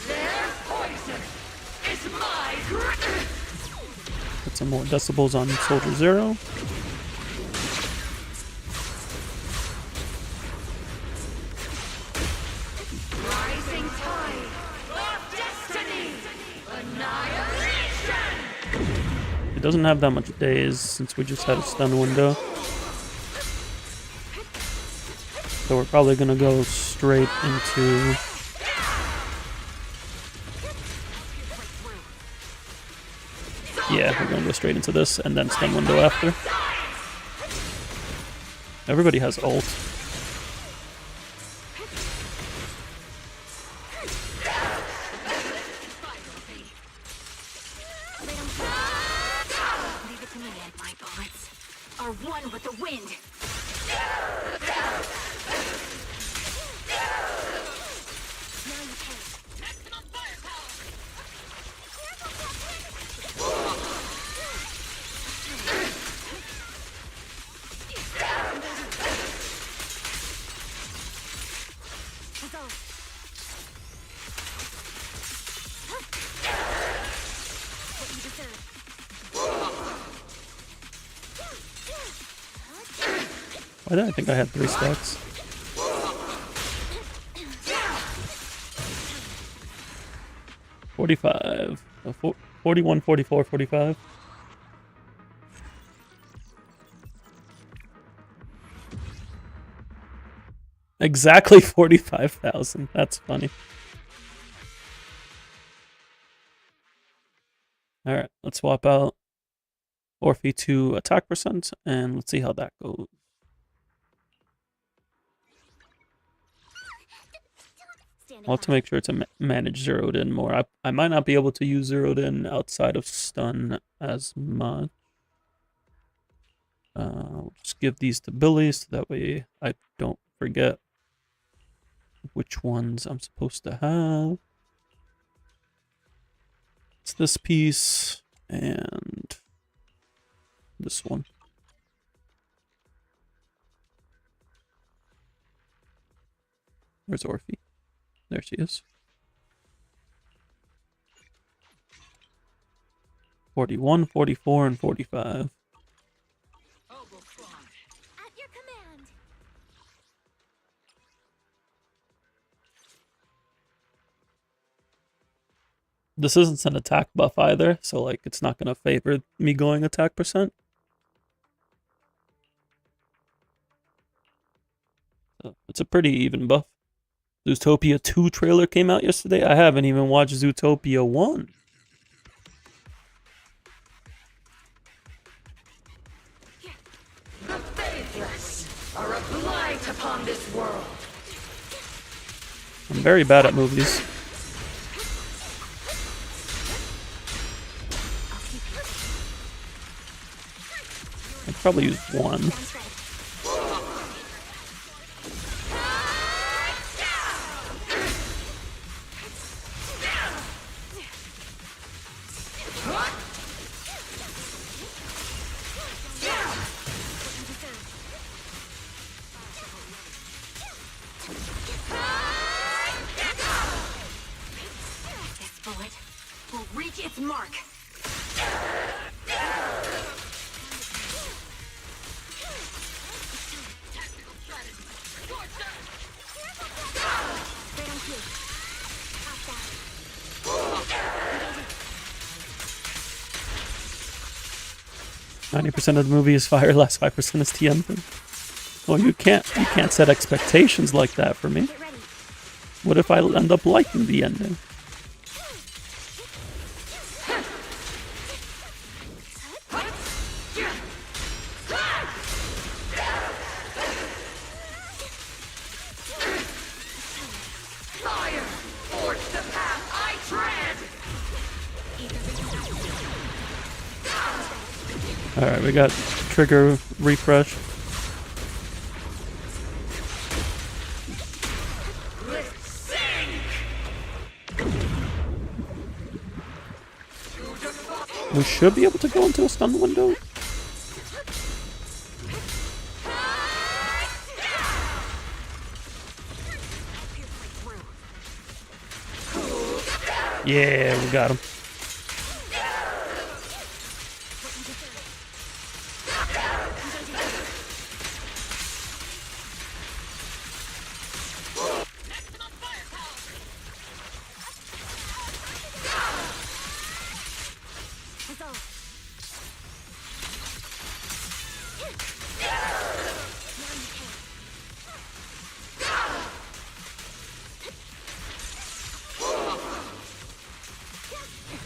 Their poison is my grip. Put some more decibels on Soldier Zero. Rising tide of destiny. Annihilation. It doesn't have that much days since we just had a stun window. So we're probably gonna go straight into yeah, we're gonna go straight into this and then stun window after. Everybody has ult. Leave it to me, and my bullets are one with the wind. Now you can. Maximum firepower. What you deserve. Why did I think I had 3 stacks? $45. 41, 44, 45. Exactly 45,000. That's funny. Alright, let's swap out Orphe to attack percent and let's see how that goes. I'll have to make sure to manage zeroed in more. I might not be able to use zeroed in outside of stun as much. We'll just give these to Billy so that way I don't forget which ones I'm supposed to have. It's this piece and this one. Where's Orphe? There she is. 41, 44, and 45. At your command. This isn't an attack buff either, so like it's not going to favor me going attack percent. So it's a pretty even buff. Zootopia 2 trailer came out yesterday. I haven't even watched Zootopia 1. The faithless are a blight upon this world. I'm very bad at movies. I'd probably use one. This bullet will reach its mark. Right on cue. Hostile. 90% of the movie is fire, last 5% is TM. Well, you can't set expectations like that for me. Get ready. What if I end up liking the ending? Fire! Forge the path I tread! Alright, we got trigger refresh. We should be able to go into a stun window. Yeah, we got him.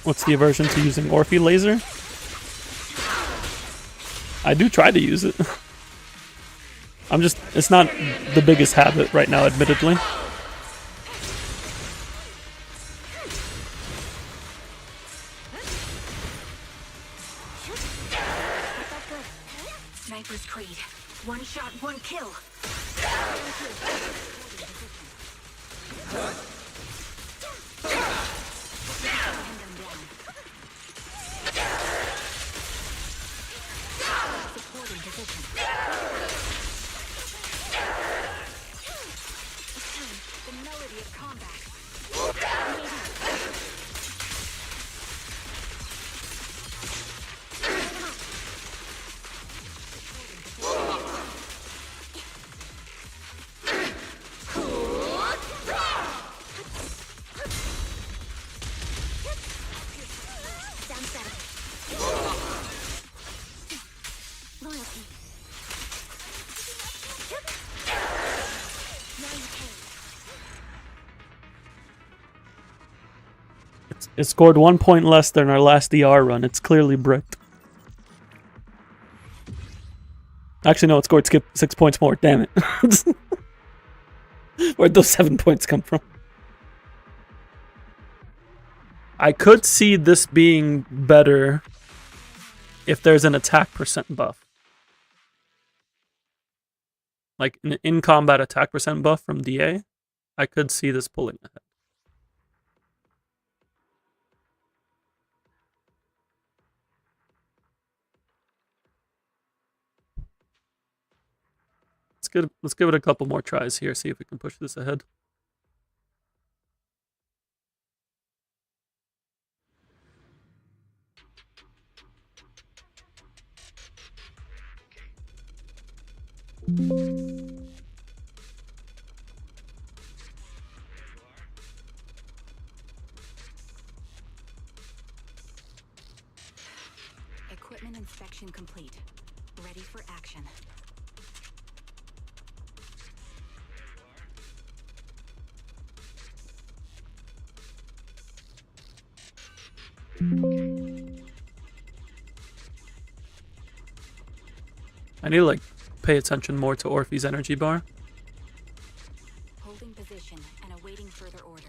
What's the aversion to using Orphe laser? I do try to use it. It's not the biggest habit right now, admittedly. Sniper's Creed. One shot, one kill. Supporting position. The melody of combat. Down static. Loyalty. Now you can. It scored 1 point less than our last DR run. It's clearly bricked. Actually, no, it scored 6 points more. Damn it. Where'd those 7 points come from? I could see this being better if there's an attack percent buff. Like an in-combat attack percent buff from DA, I could see this pulling ahead. Let's give it a couple more tries here, see if we can push this ahead. Equipment inspection complete. Ready for action. I need to like pay attention more to Orphe's energy bar. Holding position and awaiting further orders.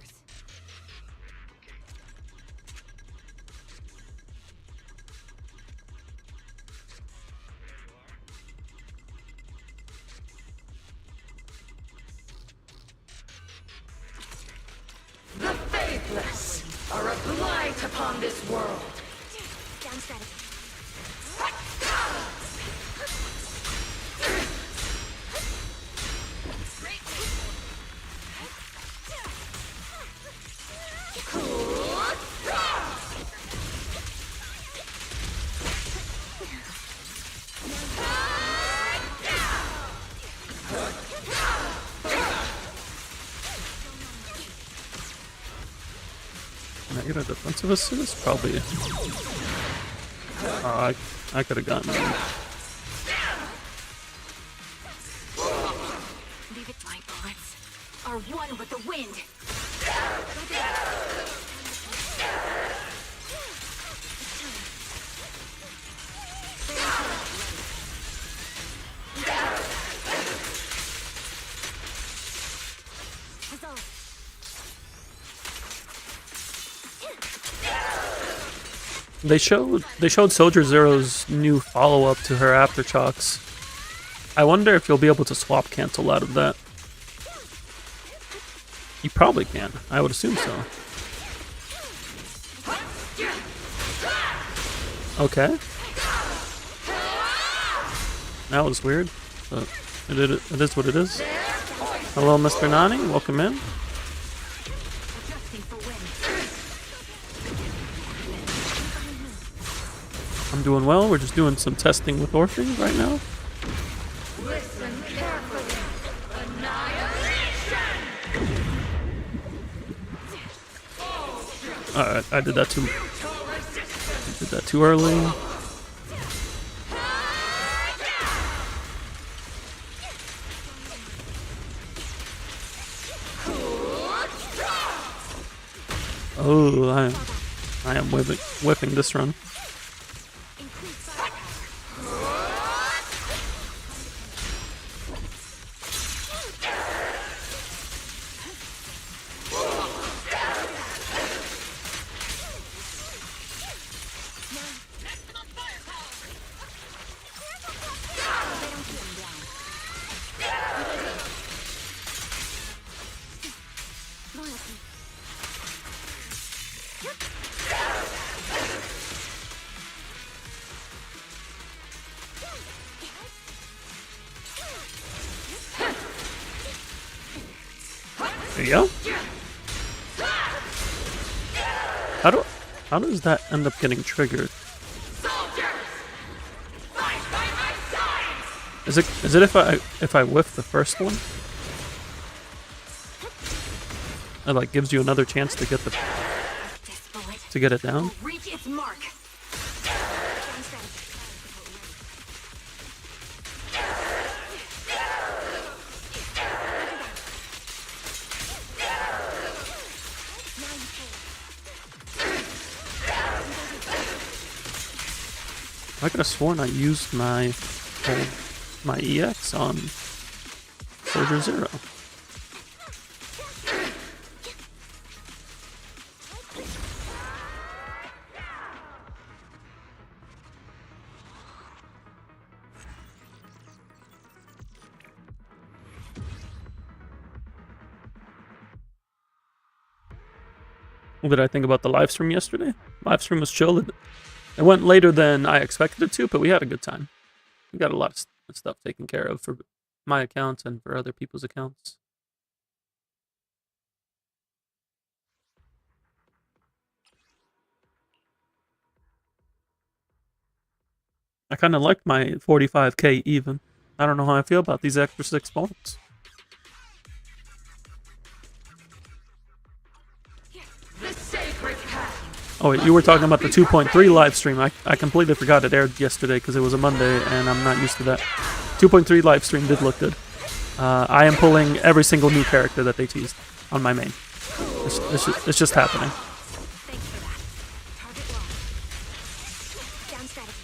The faithless are a blight upon this world. Down static. Can I get a defensive assist? Probably. Oh, I could have gotten it. Leave it, my bullets are one with the wind. They showed Soldier Zero's new follow-up to her aftershocks. I wonder if you'll be able to swap cancel out of that. You probably can. I would assume so. Okay. That was weird, but it is what it is. Hello, Mr. Nani. Welcome in. I'm doing well. We're just doing some testing with Orphan right now. Listen carefully. Annihilation! Alright, I did that too early. Oh, I am whipping this run. There you go. How does that end up getting triggered? Is it if I whiff the first one? It like gives you another chance to get it down. Reach its mark. I could have sworn I used my EX on Soldier Zero. What did I think about the live stream yesterday? Live stream was chill. It went later than I expected it to, but we had a good time. We got a lot of stuff taken care of for my account and for other people's accounts. I kind of liked my 45k even. I don't know how I feel about these extra 6 points. The sacred path. Oh wait, you were talking about the 2.3 live stream. I completely forgot it aired yesterday because it was a Monday and I'm not used to that. 2.3 live stream did look good. I am pulling every single new character that they teased on my main. It's just happening. Thanks for that. Target locked. Down strategy.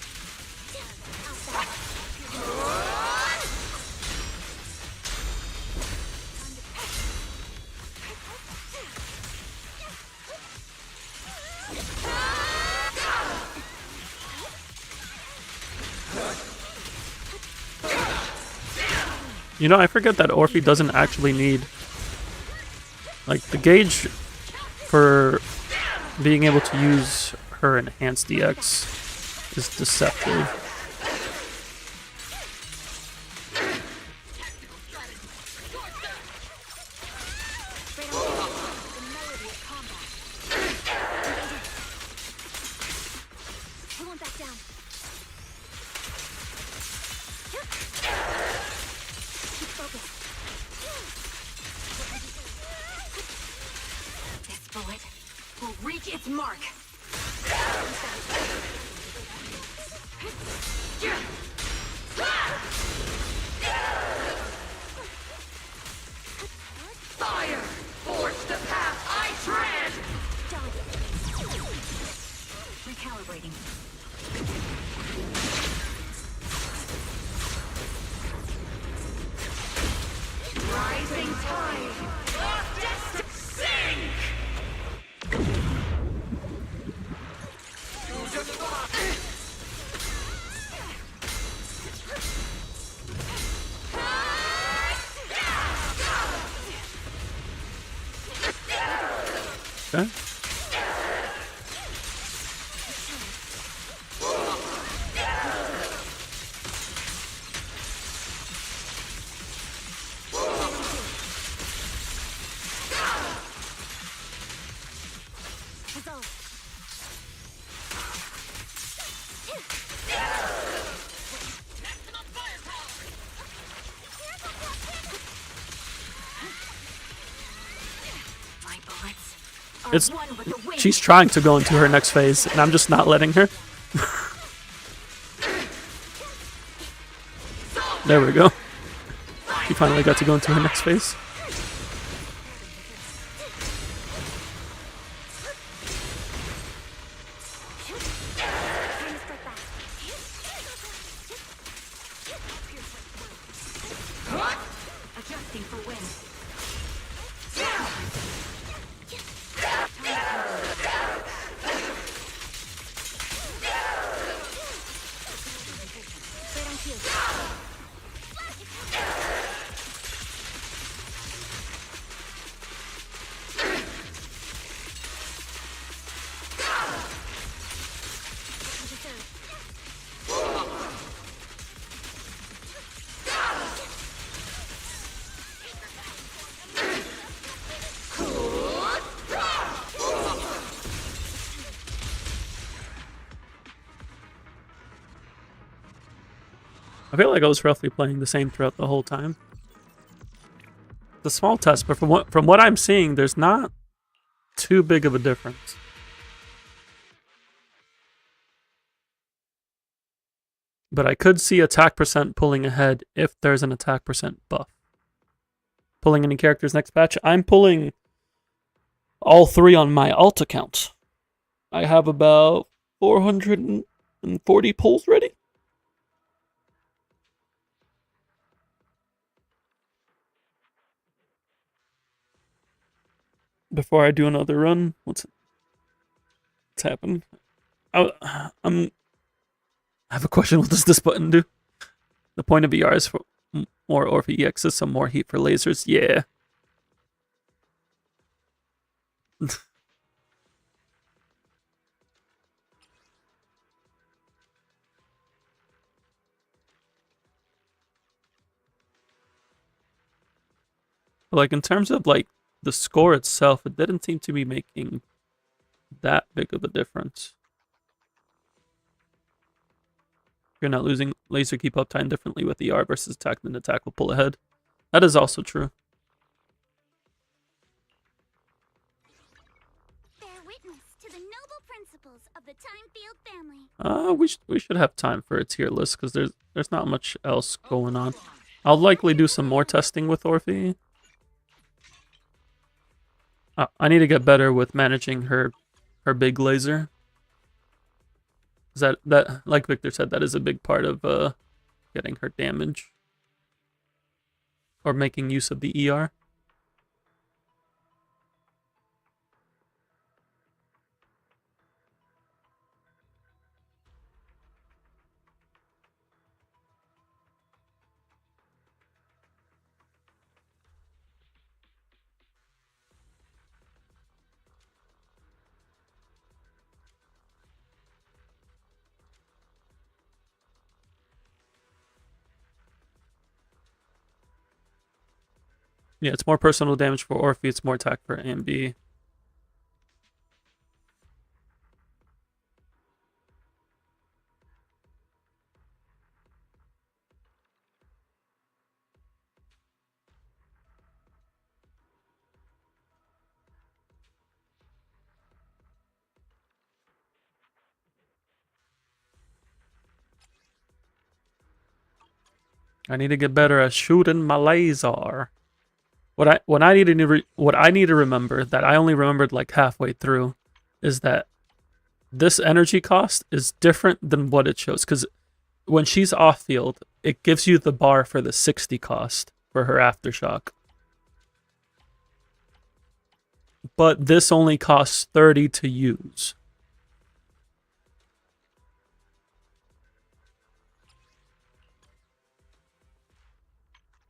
You know, I forget that Orphe doesn't actually need... Like, the gauge for being able to use her enhanced DX is deceptive. I want that down. Keep focused. This bullet will reach its mark. Fire! Forge the path I tread! Recalibrating. Rising tide! Sink! Okay. It's she's trying to go into her next phase, and I'm just not letting her. There we go. She finally got to go into her next phase. Adjusting for wind. I feel like I was roughly playing the same throughout the whole time. It's a small test, but from what I'm seeing, there's not too big of a difference. But I could see attack percent pulling ahead if there's an attack percent buff. Pulling any characters next patch? I'm pulling all 3 on my alt account. I have about 440 pulls ready. Before I do another run, what's happened? I have a question. What does this button do? The point of ER is for more Orphe EXs, some more heat for lasers. Yeah. Like, in terms of, like, the score itself, it didn't seem to be making that big of a difference. You're not losing laser keep up time differently with ER versus attack, then attack will pull ahead. That is also true. Bear witness to the noble principles of the Time Field family. We should have time for a tier list because there's not much else going on. I'll likely do some more testing with Orphe. I need to get better with managing her big laser. That like Victor said, that is a big part of getting her damage or making use of the ER. Yeah, it's more personal damage for Orphe, it's more attack for AMB. I need to get better at shooting my laser. What I need to remember that I only remembered like halfway through is that this energy cost is different than what it shows, because when she's off field, it gives you the bar for the 60 cost for her aftershock. But this only costs 30 to use.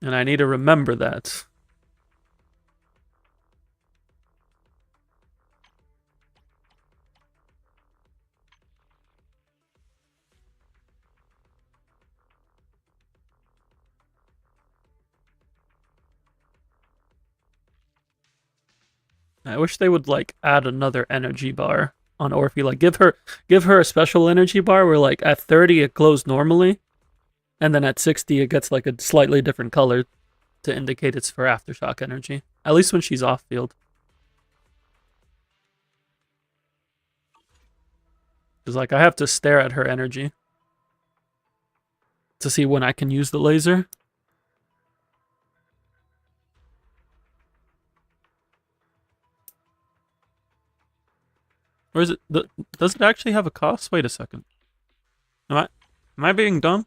And I need to remember that. I wish they would like add another energy bar on Orphe. Like give her a special energy bar where like at 30 it glows normally, and then at 60 it gets like a slightly different color to indicate it's for aftershock energy. At least when she's off field. Because, like, I have to stare at her energy to see when I can use the laser. Or is it... does it actually have a cost? Wait a second. Am I being dumb?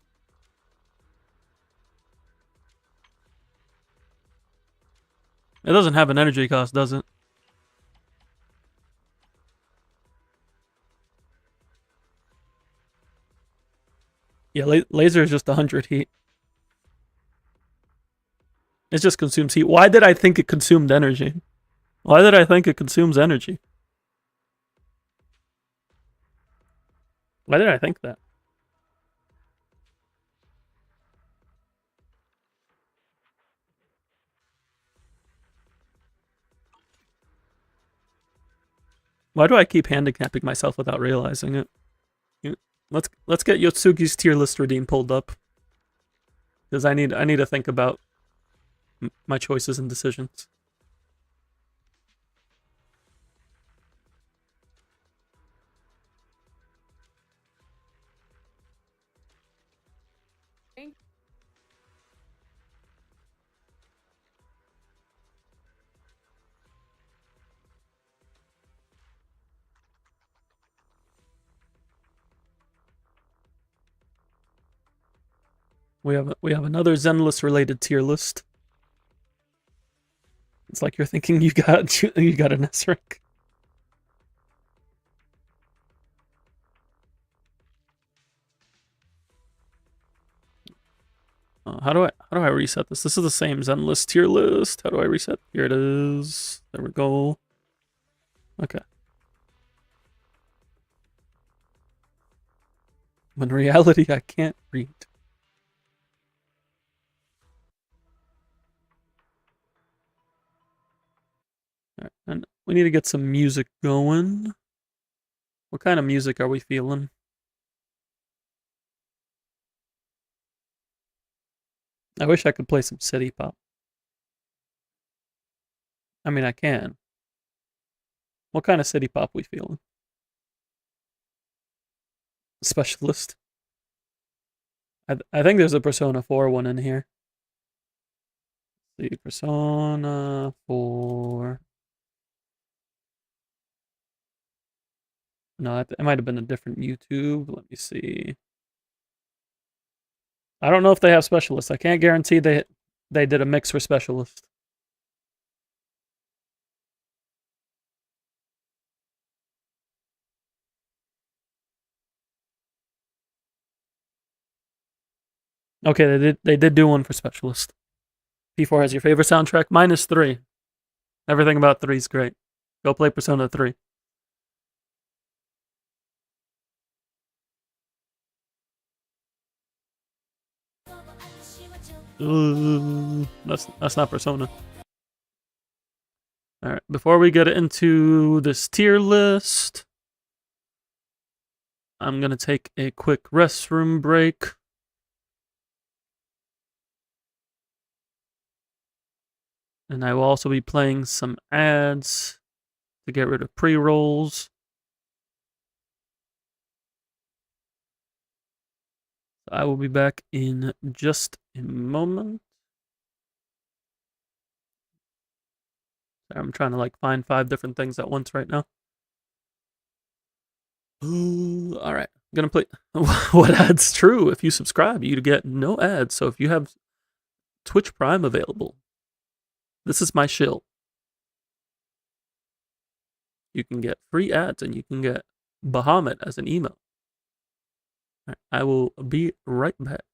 It doesn't have an energy cost, does it? Yeah, laser is just 100 heat. It just consumes heat. Why did I think it consumed energy? Why did I think it consumes energy? Why did I think that? Why do I keep handicapping myself without realizing it? Let's get Yotsugi's tier list redeem pulled up. Because I need to think about my choices and decisions. We have another Zenless related tier list. It's like you're thinking you got an S rank. How do I reset this? This is the same Zenless tier list. How do I reset? Here it is. There we go. Okay. When in reality I can't read. Alright, and we need to get some music going. What kind of music are we feeling? I wish I could play some city pop. I mean, I can. What kind of city pop we feeling? Specialist. I think there's a Persona 4 one in here. Let's see, Persona 4. No, it might have been a different YouTube. Let me see. I don't know if they have specialists. I can't guarantee they did a mix for specialist. Okay, they did do one for specialist. P4 has your favorite soundtrack. Mine is 3. Everything about 3 is great. Go play Persona 3. That's not Persona. Alright, before we get into this tier list, I'm gonna take a quick restroom break. And I will also be playing some ads to get rid of pre-rolls. I will be back in just a moment. I'm trying to like find 5 different things at once right now. Ooh, all right, I'm gonna play. What ads? True. If you subscribe, you get no ads. So if you have Twitch Prime available, this is my shill. You can get free ads and you can get Bahamut as an email. All right, I will be right back.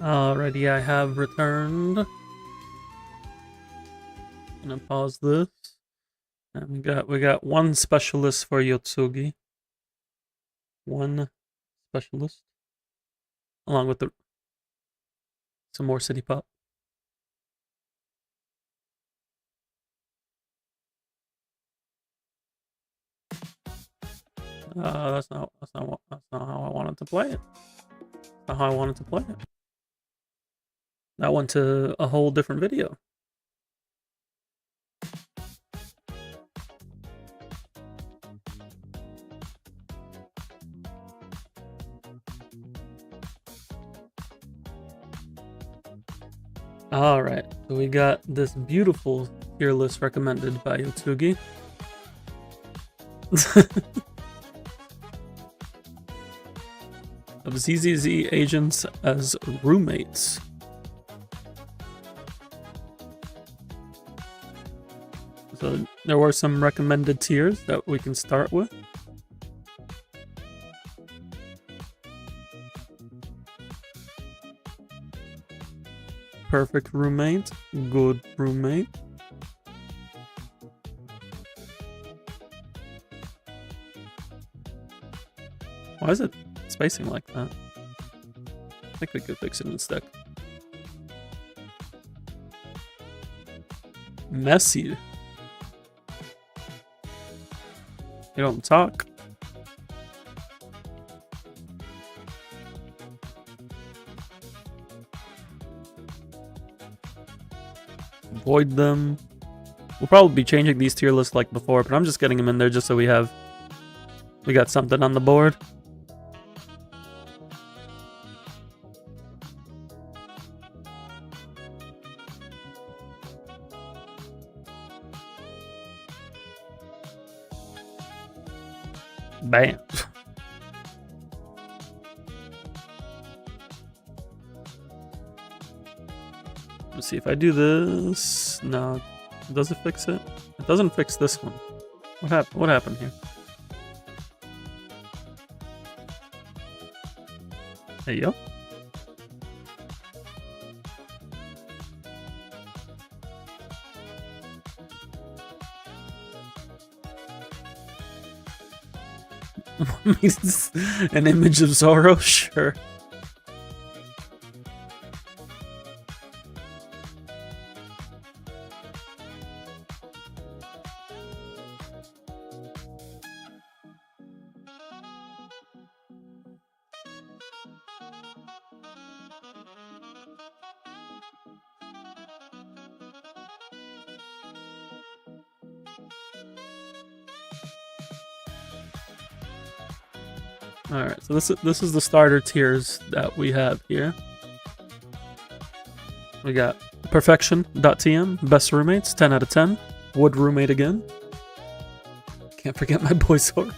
Alrighty, I have returned. Gonna pause this. And we got one specialist for Yotsugi. One specialist. Along with some more city pop. That's not how I wanted to play it. That's not how I wanted to play it. That went to a whole different video. Alright, so we got this beautiful tier list recommended by Yotsugi. Of ZZZ agents as roommates. So there were some recommended tiers that we can start with. Perfect roommate, good roommate. Why is it spacing like that? I think we could fix it in Stick. Messy. You don't talk. Avoid them. We'll probably be changing these tier lists like before, but I'm just getting them in there just so we got something on the board. Bam. Let's see if I do this. No, does it fix it? It doesn't fix this one. What happened here? There you go. An image of Zoro? Sure. Alright, so this is the starter tiers that we have here. We got Perfection.tm, best roommates, 10 out of 10. Would roommate again. Can't forget my boy Zoro.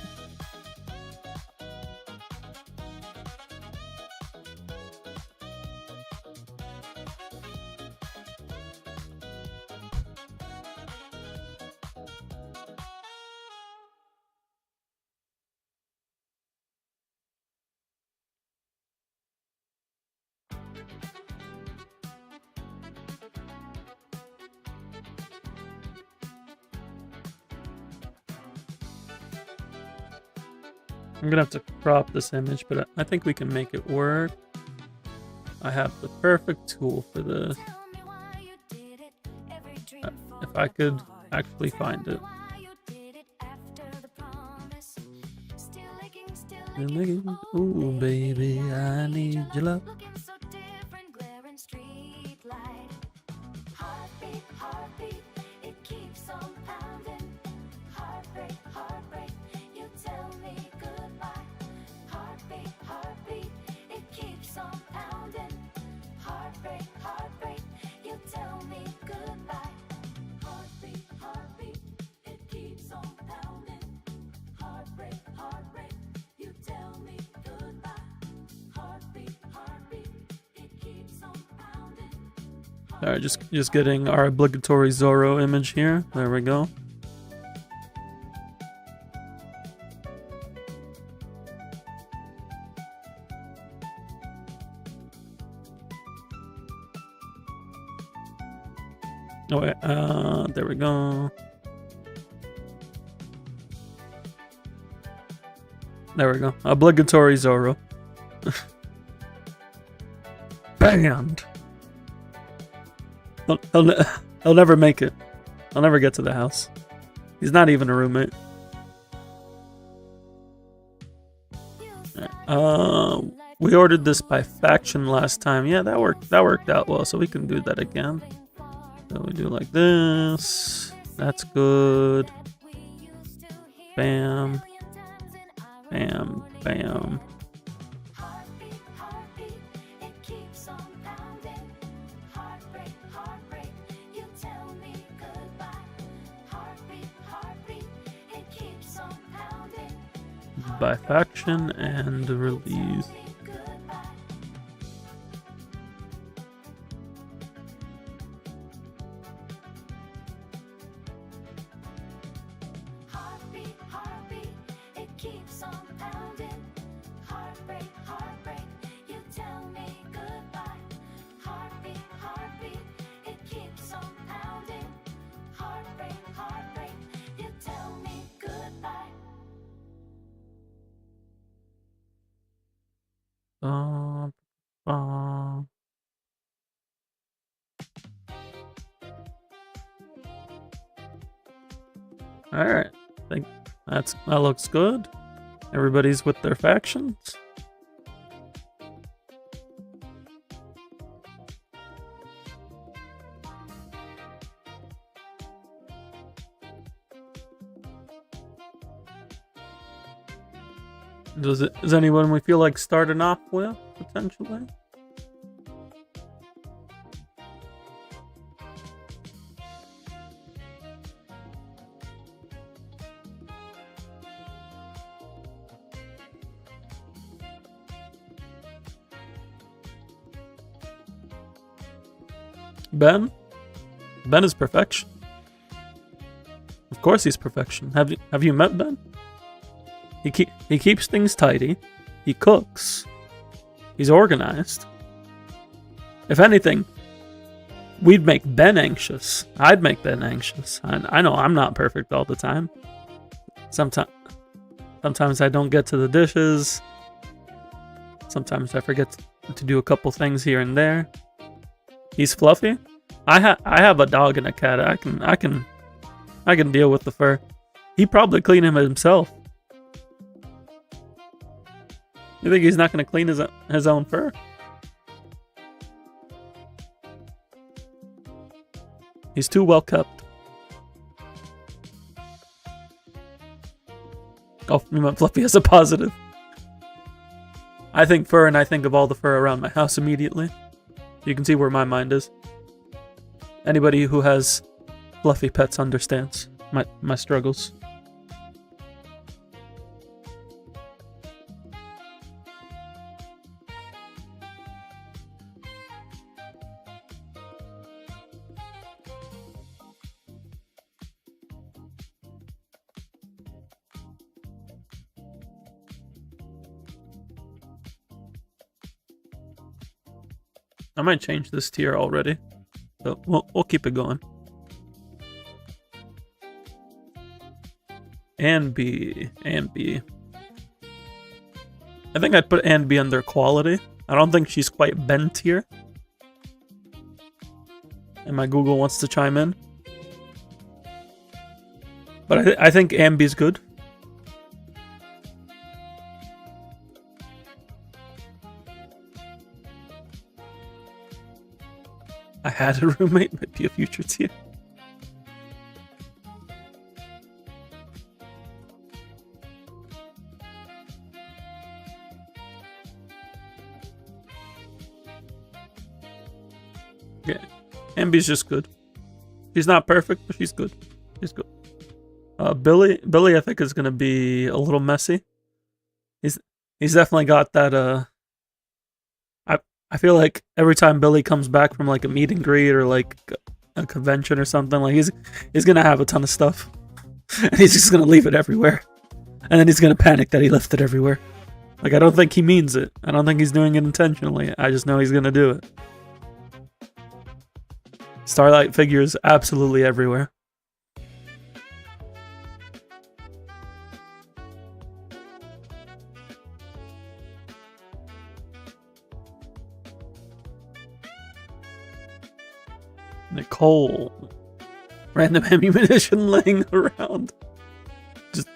I'm gonna have to crop this image, but I think we can make it work. I have the perfect tool for this. If I could actually find it. Ooh, baby, I need your love. Alright, just getting our obligatory Zoro image here. There we go. Oh wait, there we go. There we go. Obligatory Zoro. Banned. He'll never make it. He'll never get to the house. He's not even a roommate. We ordered this by faction last time. Yeah, that worked out well, so we can do that again. So we do like this. That's good. Bam. Bam. Bam. Heartbeat, heartbeat, it keeps on pounding. Heartbreak, heartbreak, you tell me goodbye. Heartbeat, heartbeat, it keeps on pounding. By faction and release. Goodbye. Heartbeat, heartbeat, it keeps on pounding. Heartbreak, heartbreak, you tell me goodbye. Heartbeat, heartbeat, it keeps on pounding. Heartbreak, heartbreak, you tell me goodbye. Alright. I think that looks good. Everybody's with their factions. Is anyone we feel like starting off with, potentially? Ben? Ben is perfection. Of course he's perfection. Have you met Ben? He keeps things tidy. He cooks. He's organized. If anything, we'd make Ben anxious. I'd make Ben anxious. I know I'm not perfect all the time. Sometimes I don't get to the dishes. Sometimes I forget to do a couple things here and there. He's fluffy. I have a dog and a cat. I can deal with the fur. He'd probably clean him himself. You think he's not going to clean his own fur? He's too well kept. Oh, you meant fluffy as a positive. I think fur and I think of all the fur around my house immediately. You can see where my mind is. Anybody who has fluffy pets understands my struggles. I might change this tier already, but we'll keep it going. And B. I think I'd put Ann B under quality. I don't think she's quite Ben tier. And my Google wants to chime in. But I think Ann B's good. I had a roommate, might be a future tier. Yeah, Ambi's just good. She's not perfect, but she's good. She's good. Billy, I think is gonna be a little messy. He's definitely got that. I feel like every time Billy comes back from like a meet and greet or like a convention or something, like he's gonna have a ton of stuff, and he's just gonna leave it everywhere, and then he's gonna panic that he left it everywhere. Like I don't think he means it. I don't think he's doing it intentionally. I just know he's gonna do it. Starlight figures absolutely everywhere. Nicole. Random ammunition laying around.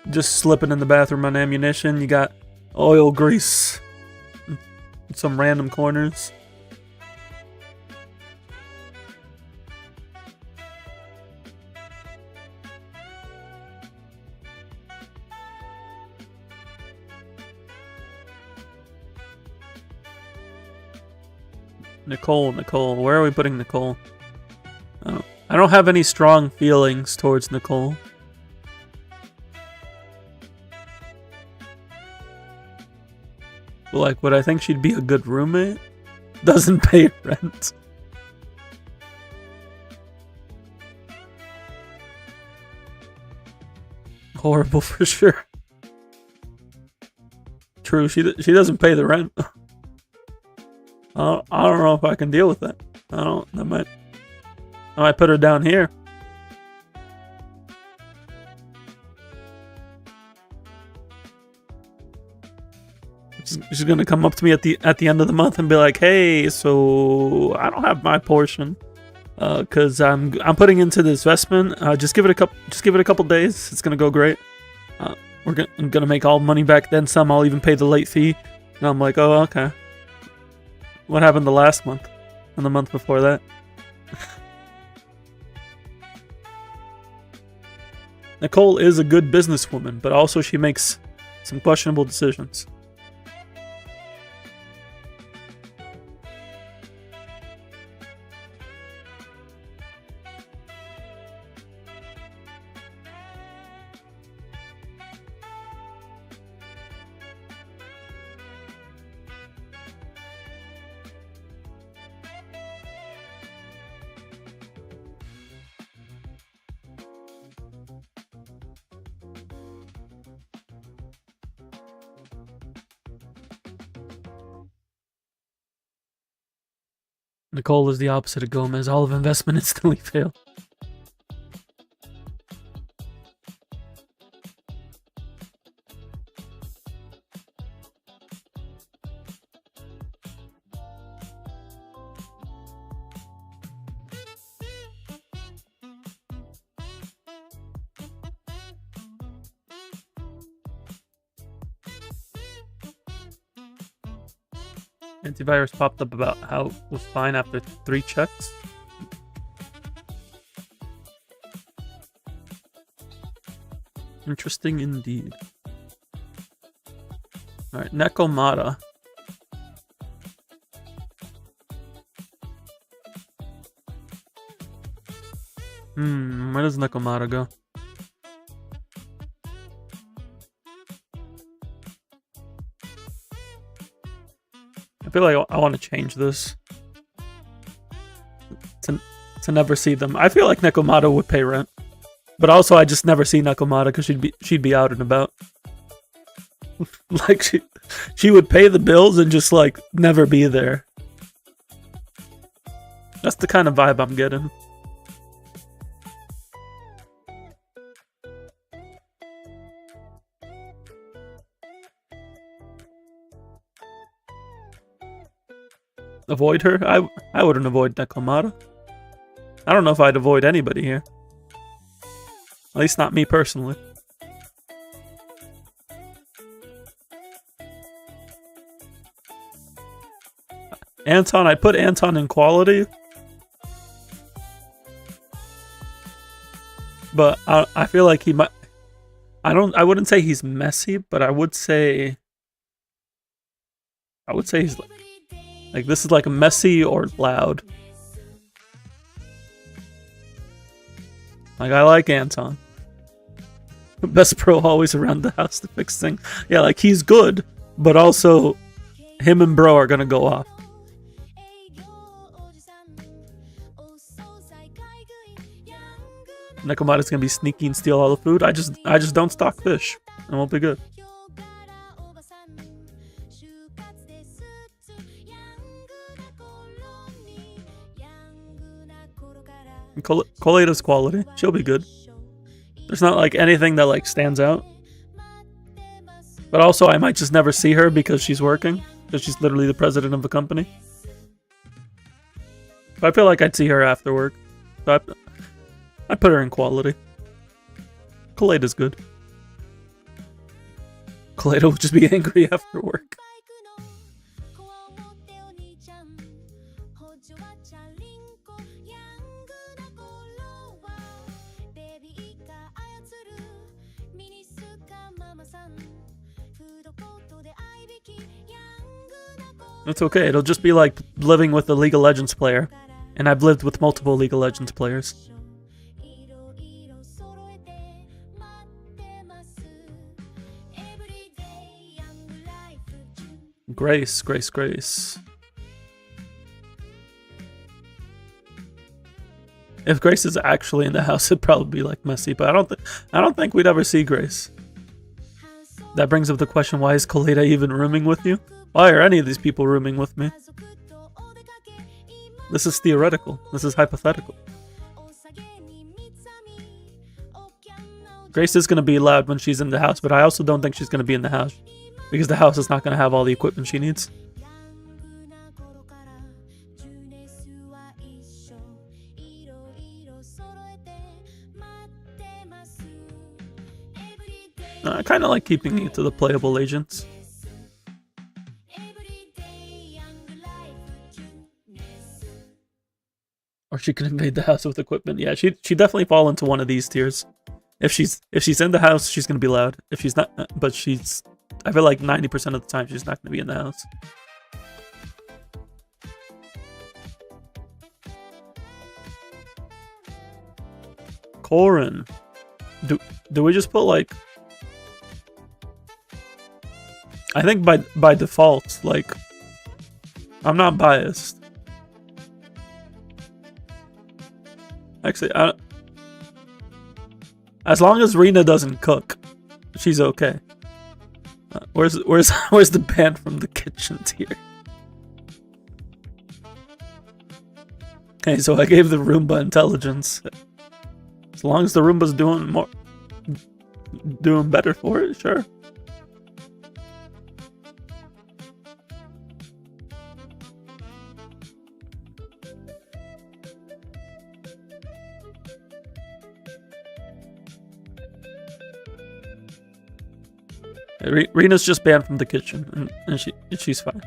Just slipping in the bathroom on ammunition. You got oil, grease, some random corners. Nicole, where are we putting Nicole? Oh, I don't have any strong feelings towards Nicole. Like, would I think she'd be a good roommate? Doesn't pay rent. Horrible for sure. True, she doesn't pay the rent. I don't know if I can deal with that. I might put her down here. She's gonna come up to me at the end of the month and be like, "Hey, so I don't have my portion, cause I'm putting into this investment. Just give it a couple days. It's gonna go great. I'm gonna make all money back, then some. I'll even pay the late fee." And I'm like, "Oh, okay. What happened the last month and the month before that?" Nicole is a good businesswoman, but also she makes some questionable decisions. Nicole is the opposite of Gomez. All of investment instantly fail. Antivirus popped up about how it was fine after 3 checks. Interesting indeed. Alright, Nekomata. Where does Nekomata go? I feel like I want to change this to never see them. I feel like Nekomata would pay rent, but also I just never see Nekomata because she'd be out and about. Like she would pay the bills and just like never be there. That's the kind of vibe I'm getting. Avoid her? I wouldn't avoid Nekomata. I don't know if I'd avoid anybody here. At least not me personally. Anton, I put Anton in quality. But I feel like he might... I wouldn't say he's messy, but I would say he's like this is like messy or loud. Like I like Anton. Best pro always around the house to fix things. Yeah, like he's good, but also him and bro are gonna go off. Nekomata's gonna be sneaky and steal all the food. I just don't stock fish. It won't be good. Coletta's quality. She'll be good. There's not like anything that like stands out. But also, I might just never see her because she's working. Because she's literally the president of the company. But I feel like I'd see her after work. So I put her in quality. Coletta's good. Coletta will just be angry after work. It's okay, it'll just be like living with a League of Legends player. And I've lived with multiple League of Legends players. Grace. If Grace is actually in the house, it'd probably be like messy, but I don't think we'd ever see Grace. That brings up the question, why is Coletta even rooming with you? Why are any of these people rooming with me? This is theoretical. This is hypothetical. Grace is going to be loud when she's in the house, but I also don't think she's going to be in the house. Because the house is not going to have all the equipment she needs. I kind of like keeping it to the playable agents. Or she can invade the house with equipment. Yeah, she definitely fall into one of these tiers. If she's in the house, she's gonna be loud. If she's not, but I feel like 90% of the time she's not gonna be in the house. Corin, do we just put like? I think by default, like, I'm not biased. Actually, as long as Rena doesn't cook, she's okay. Where's the ban from the kitchen tier? Okay, so I gave the Roomba intelligence. As long as the Roomba's doing better for it, sure. Rena's just banned from the kitchen, and she's fine.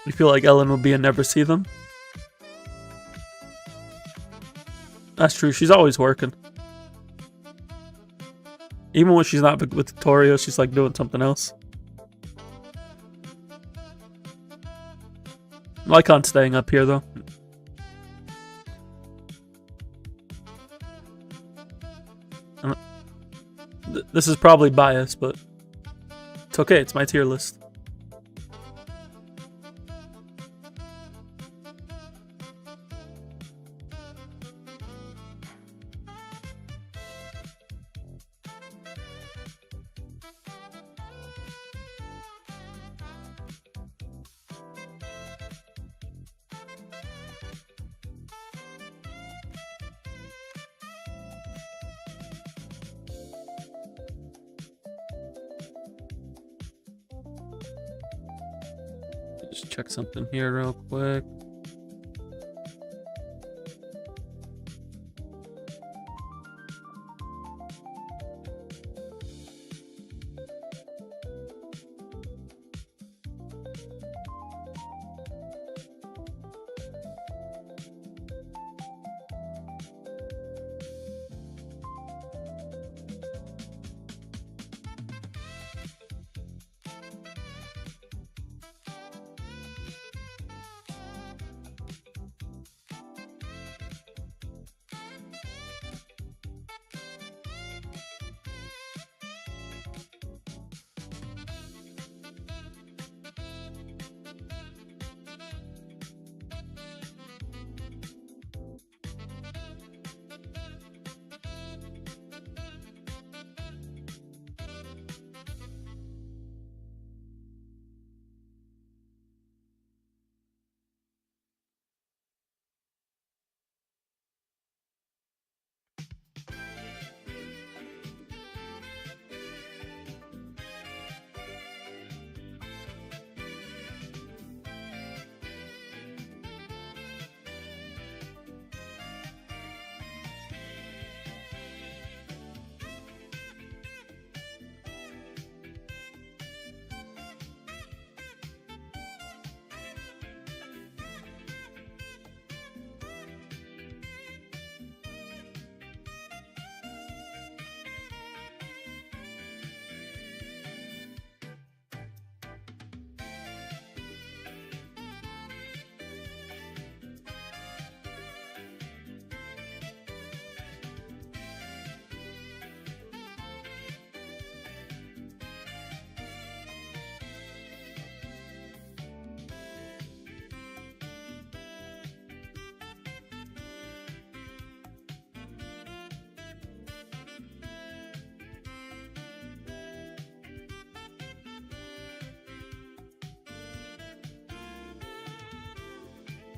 You feel like Ellen would be a never see them? That's true, she's always working. Even when she's not with Victoria, she's like doing something else. I like on staying up here though. This is probably biased, but it's okay, it's my tier list. Just check something here real quick.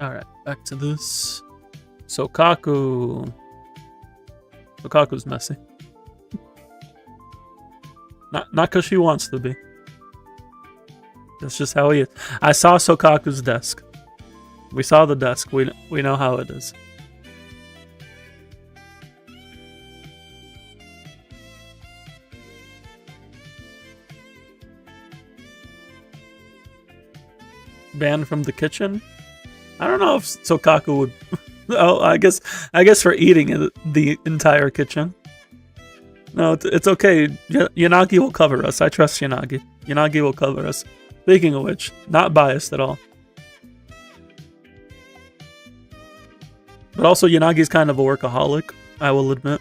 Alright, back to this. Sokaku. Sokaku's messy. Not because she wants to be. That's just how he is. I saw Sokaku's desk. We saw the desk. We know how it is. Banned from the kitchen? I don't know if Sokaku would. Oh, I guess for eating the entire kitchen. No, it's okay. Yanagi will cover us. I trust Yanagi. Yanagi will cover us. Speaking of which, not biased at all. But also, Yanagi's kind of a workaholic, I will admit.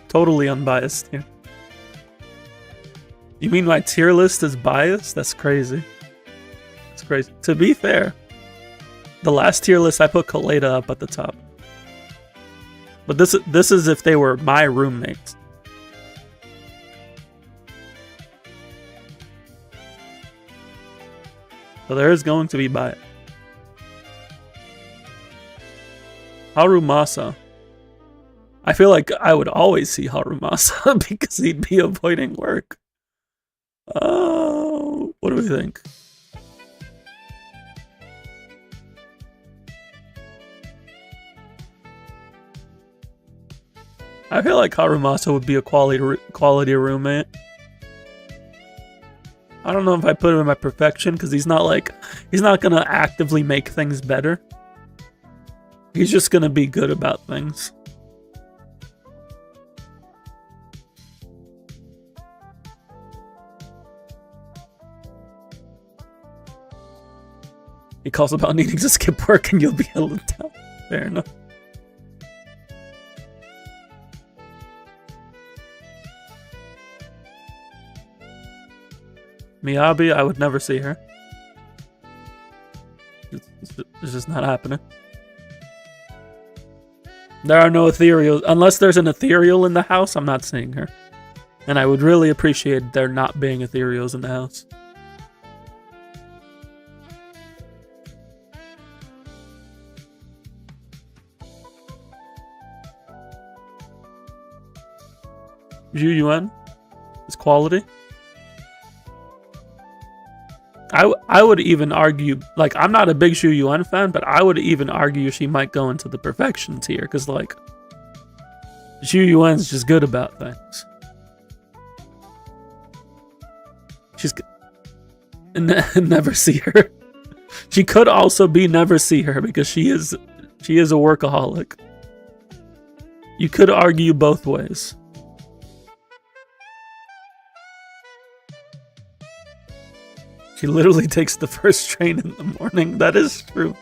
Totally unbiased here. You mean my tier list is biased? That's crazy. That's crazy. To be fair, the last tier list I put Kaleda up at the top. But this is if they were my roommates. So there is going to be bias. Harumasa. I feel like I would always see Harumasa because he'd be avoiding work. Oh, what do we think? I feel like Harumasa would be a quality roommate. I don't know if I put him in my perfection because he's not gonna actively make things better. He's just gonna be good about things. He calls about needing to skip work and you'll be held down. Fair enough. Miyabi, I would never see her. It's just not happening. There are no ethereals. Unless there's an ethereal in the house, I'm not seeing her. And I would really appreciate there not being ethereals in the house. Zhu Yuan is quality. I would even argue, like, I'm not a big Zhu Yuan fan, but I would even argue she might go into the perfection tier, because, like, Zhu Yuan's just good about things. She's never see her. She could also be never see her, because she is a workaholic. You could argue both ways. She literally takes the first train in the morning. That is true.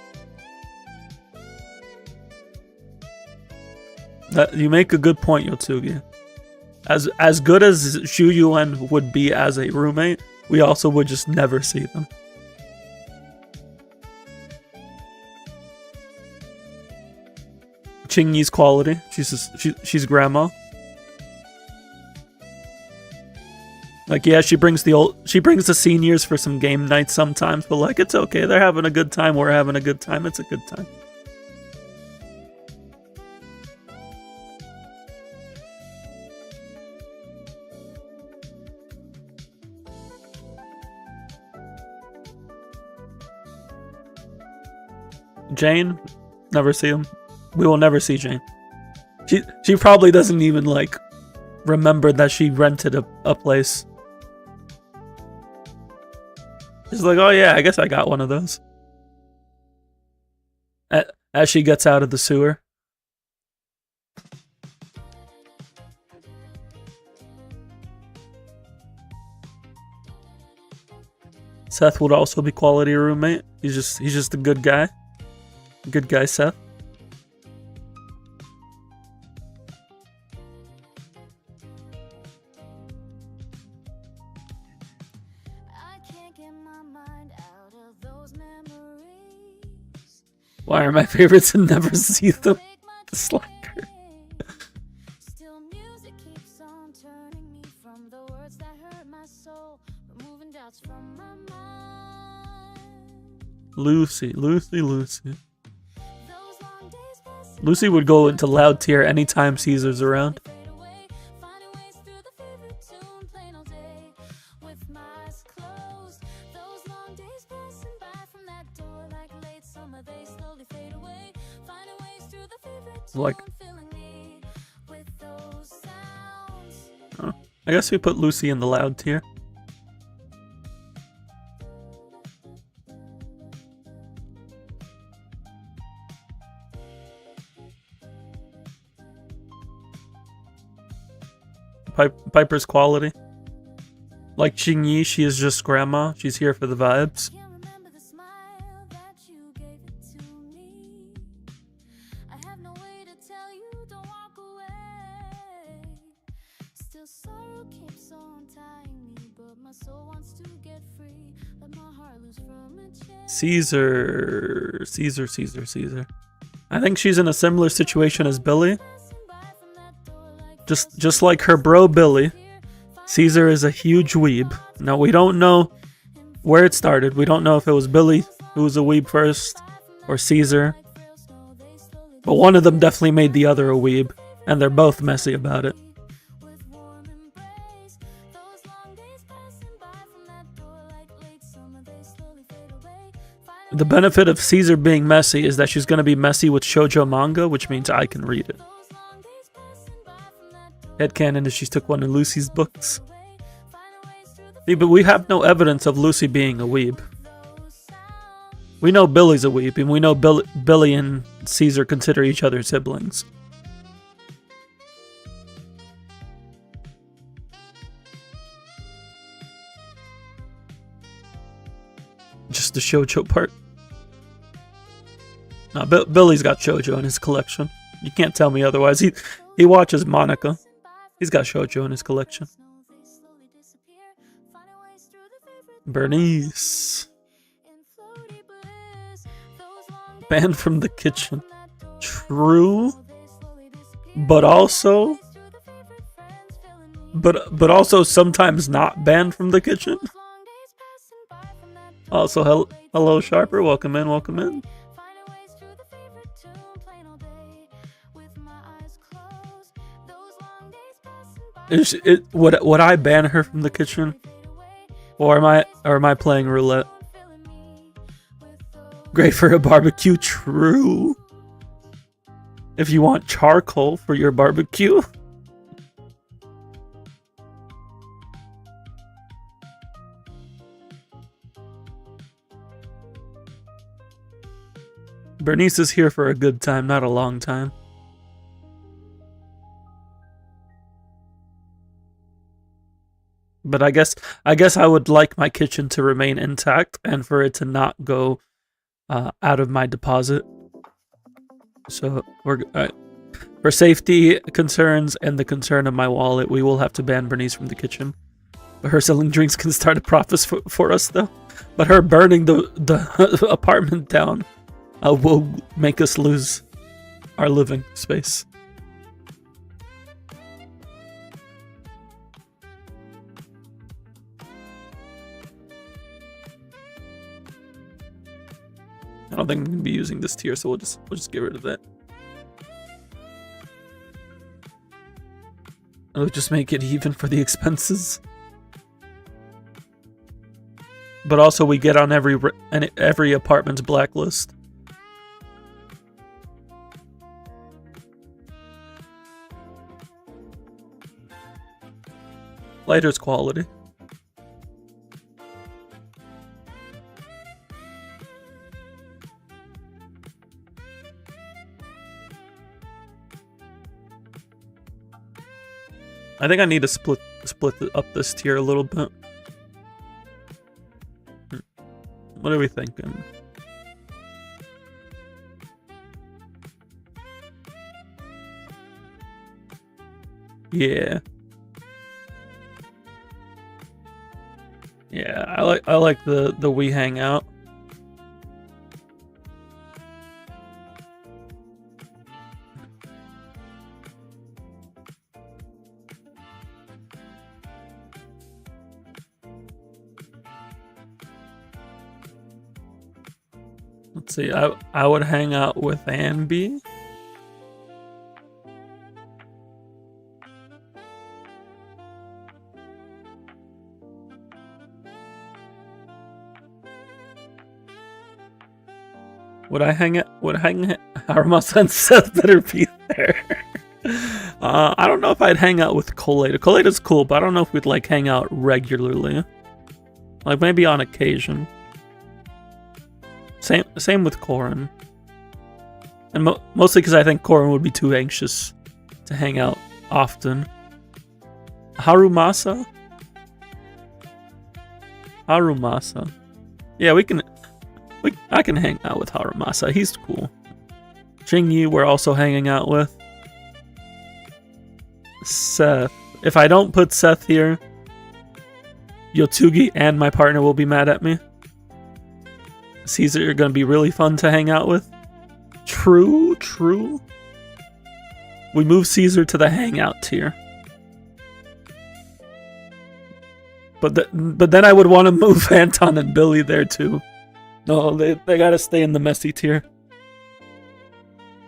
You make a good point, Yotsugi. As good as Zhu Yuan would be as a roommate, we also would just never see them. Chingy's quality. She's grandma. Like, yeah, she brings the seniors for some game nights sometimes, but, like, it's okay. They're having a good time. We're having a good time. It's a good time. Jane, never see him. We will never see Jane. She probably doesn't even, like, remember that she rented a place. She's like, oh yeah, I guess I got one of those. As she gets out of the sewer. Seth would also be quality roommate. He's just a good guy. Good guy, Seth. Why are my favorites and never see them? The slacker. shots from my mind. Lucy. Those long days passing Lucy would go into loud tier anytime Caesar's around. fade away, finding ways through the favorite tune, playing all day with my eyes closed. Those long days passing by from that door like late summer, they slowly fade away, finding ways through the favorite tune, Like- filling me with those sounds. I guess we put Lucy in the loud tier. Piper's quality. Like Xingyi, she is just grandma. She's here for the vibes. Can't remember the smile that you gave it to me. I have no way to tell you, don't walk away. Still sorrow keeps on tying me, but my soul wants to get free. Let my heart loose from a chain. Caesar. I think she's in a similar situation as Billy. Passing by from that door like Just like her bro Billy. Caesar is a huge weeb. Now, we don't know where it started. We don't know if it was Billy who was a weeb first, or Caesar. frail snow, they slowly But one of them definitely made the other a weeb, and they're both messy about it. with warm embrace. Those long days passing by from that door like late summer, they slowly fade away. Finding The benefit of Caesar being messy is that she's going to be messy with shoujo manga, which means I can read it. those long days passing by from that door Headcanon is she took one of Lucy's books. away, finding ways through the See, but we have no evidence of Lucy being a weeb. those sounds. We know Billy's a weeb, and we know Billy and Caesar consider each other siblings. Just the shoujo part. No, Billy's got shoujo in his collection. You can't tell me otherwise. He watches Monica. He's got shoujo in his collection. Snow, they slowly disappear, finding ways through the favorite Bernice. in floaty bliss. Those long days Banned from the kitchen. from that door True. they slowly disappear. But also, Through the favorite friends filling me. but also sometimes not banned from the kitchen. Those long days passing by from that door Also, hello Sharper, welcome in. finding ways through the favorite tune, playing all day with my eyes closed. Those long days passing by Would I ban her from the kitchen, fade away, or am I playing roulette? filling me with those Great for a barbecue, true. If you want charcoal for your barbecue. Bernice is here for a good time, not a long time. But I guess I would like my kitchen to remain intact and for it to not go out of my deposit. So for safety concerns and the concern of my wallet, we will have to ban Bernice from the kitchen. But her selling drinks can start a profit for us, though. But her burning the apartment down will make us lose our living space. I don't think I'm gonna be using this tier, so we'll just get rid of that. It'll just make it even for the expenses. But also, we get on every apartment's blacklist. Lighter's quality. I think I need to split up this tier a little bit. What are we thinking? Yeah. Yeah, I like the we hang out. Let's see. I would hang out with Ambi. Would Haramasa and Seth better be there? I don't know if I'd hang out with Coleta. Coleta's cool, but I don't know if we'd like hang out regularly. Like maybe on occasion. Same with Korin. And mostly because I think Korin would be too anxious to hang out often. Harumasa? Harumasa. Yeah, I can hang out with Harumasa. He's cool. Jingyi we're also hanging out with. Seth. If I don't put Seth here, Yotsugi and my partner will be mad at me. Caesar, you're going to be really fun to hang out with. True. We move Caesar to the hangout tier. But then I would want to move Anton and Billy there too. No, they gotta stay in the messy tier.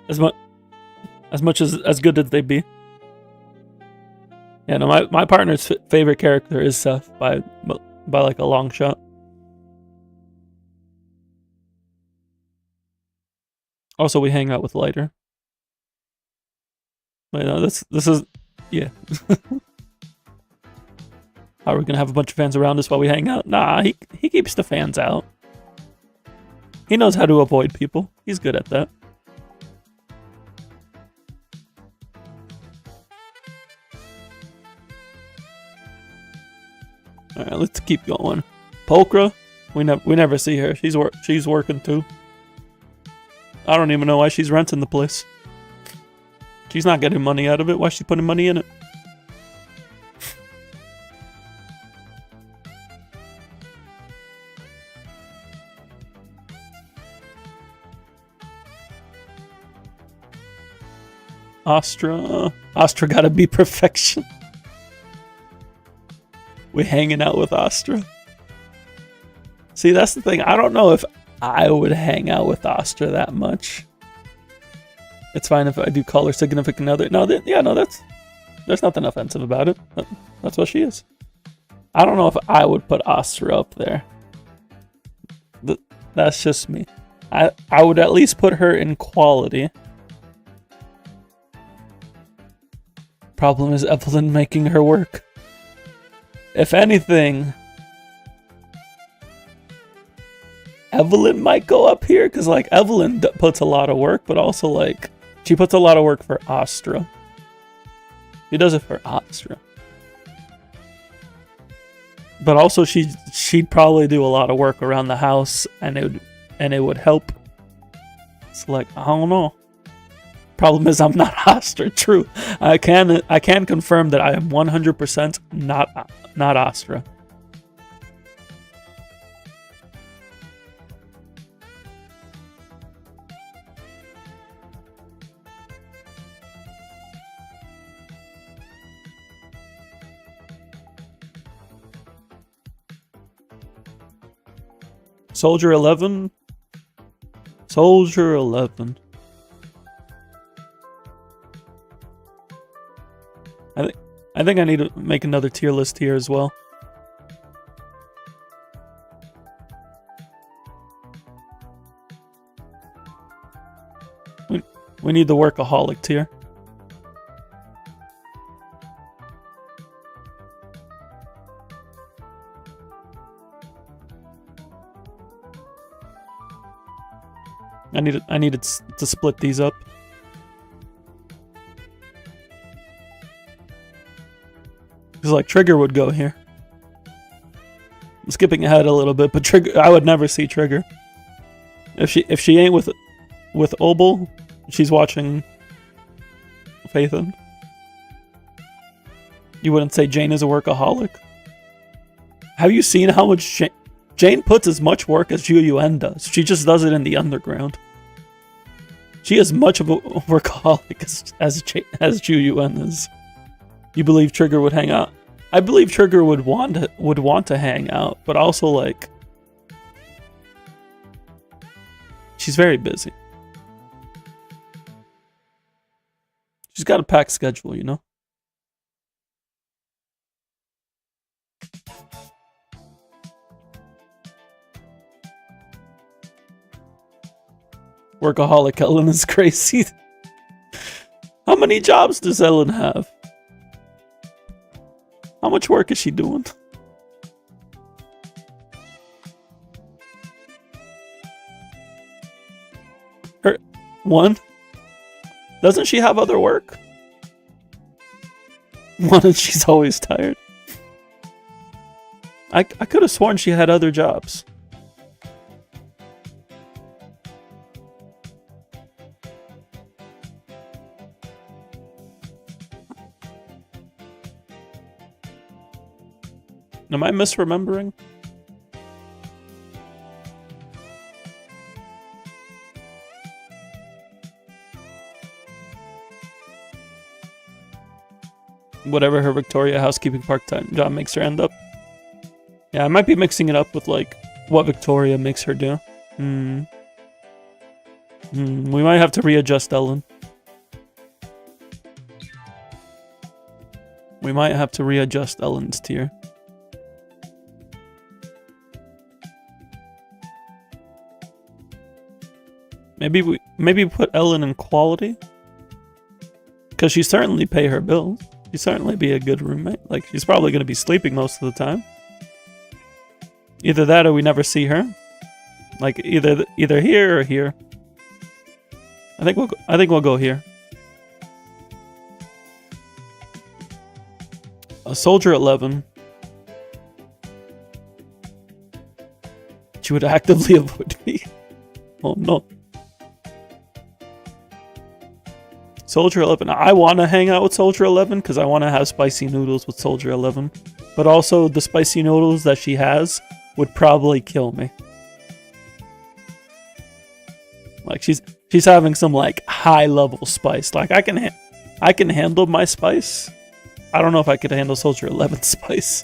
As much as good as they be. Yeah, no, my partner's favorite character is Seth by like a long shot. Also, we hang out with Lighter. But no, this is yeah. How are we gonna have a bunch of fans around us while we hang out? Nah, he keeps the fans out. He knows how to avoid people. He's good at that. Alright, let's keep going. Pokra, we never see her. She's working too. I don't even know why she's renting the place. She's not getting money out of it. Why is she putting money in it? Astra gotta be perfection. We hanging out with Astra. See, that's the thing. I don't know if I would hang out with Astra that much. It's fine if I do call her significant other. No, there's nothing offensive about it. That's what she is. I don't know if I would put Astra up there. That's just me. I would at least put her in quality. Problem is Evelyn making her work. If anything, Evelyn might go up here because like Evelyn puts a lot of work, but also like she puts a lot of work for Astra. She does it for Astra. But also she'd probably do a lot of work around the house and it would help. It's like, I don't know. Problem is I'm not Astra. True. I can confirm that I am 100% not Astra. Soldier 11. Soldier 11. I think I need to make another tier list here as well. We need the workaholic tier. I needed to split these up. Because like Trigger would go here. I'm skipping ahead a little bit, but Trigger, I would never see Trigger. If she ain't with Obel, she's watching Phaethon. You wouldn't say Jane is a workaholic. Have you seen how much Jane puts as much work as Yuen does? She just does it in the underground. She is much of a workaholic as Yuen is. You believe Trigger would hang out? I believe Trigger would want to hang out, but also like She's very busy. She's got a packed schedule, you know? Workaholic Ellen is crazy. How many jobs does Ellen have? How much work is she doing? Her one? Doesn't she have other work? One, and she's always tired. I could have sworn she had other jobs. Am I misremembering? Whatever her Victoria housekeeping part-time job makes her end up. Yeah, I might be mixing it up with like what Victoria makes her do. We might have to readjust Ellen. We might have to readjust Ellen's tier. Maybe put Ellen in quality, because she certainly pay her bills. She'd certainly be a good roommate. Like, she's probably going to be sleeping most of the time. Either that or we never see her. Like, either here or here. I think we'll go here. A Soldier 11. She would actively avoid me. Oh no. Soldier 11. I want to hang out with Soldier 11 because I want to have spicy noodles with Soldier 11. But also, the spicy noodles that she has would probably kill me. Like, she's having some like high level spice. Like, I can handle my spice. I don't know if I could handle Soldier 11's spice.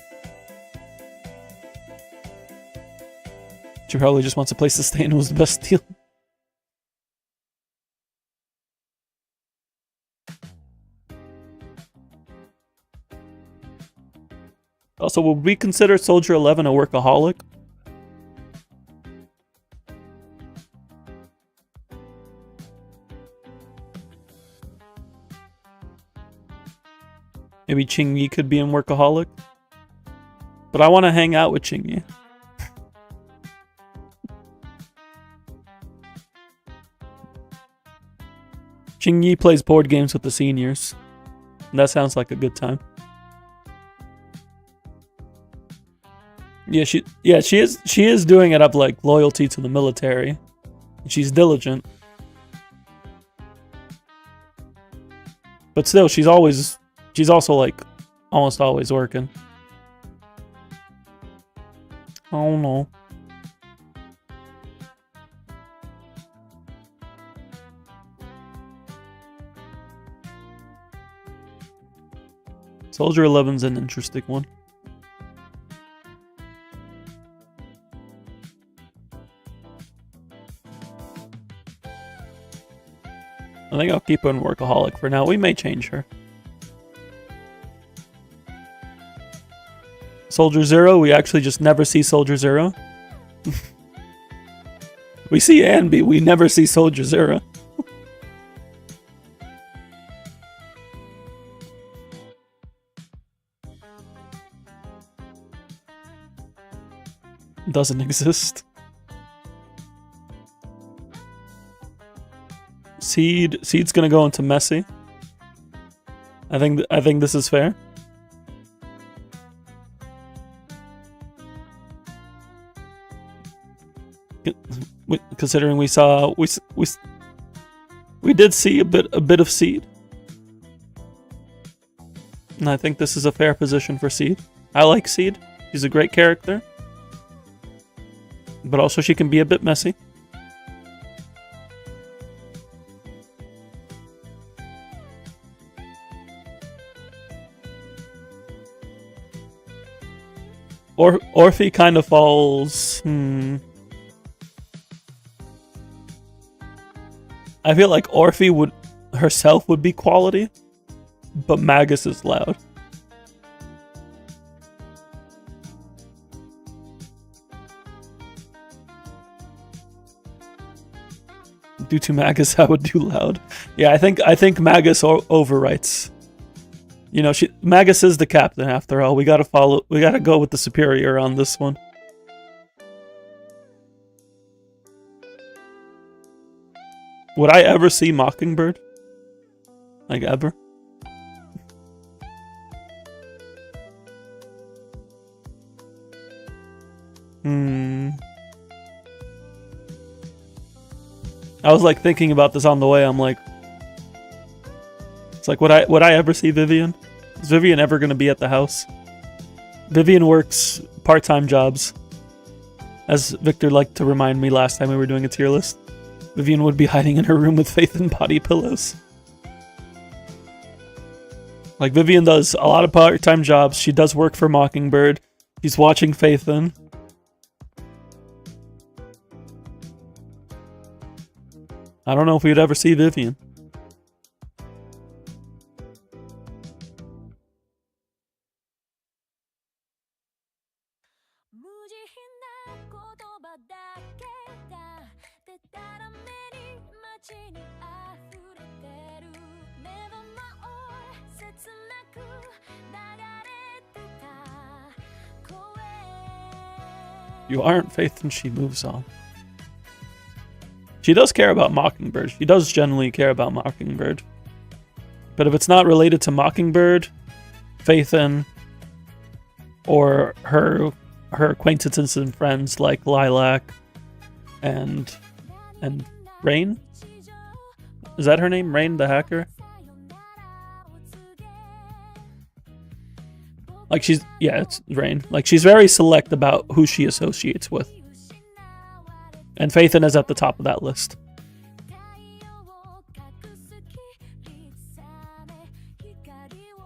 She probably just wants a place to stay and it was the best deal. Also, would we consider Soldier 11 a workaholic? Maybe Ching-Yi could be in workaholic? But I want to hang out with Ching-Yi. Ching-Yi plays board games with the seniors. And that sounds like a good time. Yeah, she is doing it up like loyalty to the military. She's diligent. But still, she's also like almost always working. Oh no. Soldier 11's an interesting one. I think I'll keep her in workaholic for now. We may change her. Soldier Zero, we actually just never see Soldier Zero. We see Anby, we never see Soldier Zero. Doesn't exist. Seed's gonna go into messy. I think this is fair. Considering we did see a bit of Seed, and I think this is a fair position for Seed. I like Seed. She's a great character, but also she can be a bit messy. Orphe kind of falls. I feel like Orphe would herself would be quality, but Magus is loud. Due to Magus, I would do loud. Yeah, I think Magus overwrites. You know, Magus is the captain after all. We gotta go with the superior on this one. Would I ever see Mockingbird? Like, ever? I was like thinking about this on the way. I'm like, it's like, would I ever see Vivian? Is Vivian ever gonna be at the house? Vivian works part-time jobs. As Victor liked to remind me last time we were doing a tier list, Vivian would be hiding in her room with Faith and body pillows. Like, Vivian does a lot of part-time jobs. She does work for Mockingbird. She's watching Faithin. I don't know if we'd ever see Vivian. You aren't Faith and she moves on. She does care about Mockingbird. She does generally care about Mockingbird. But if it's not related to Mockingbird, Faithin, or her acquaintances and friends like Lilac and Rain? Is that her name? Rain the hacker? Like it's Rain. Like, she's very select about who she associates with. And Faithin is at the top of that list.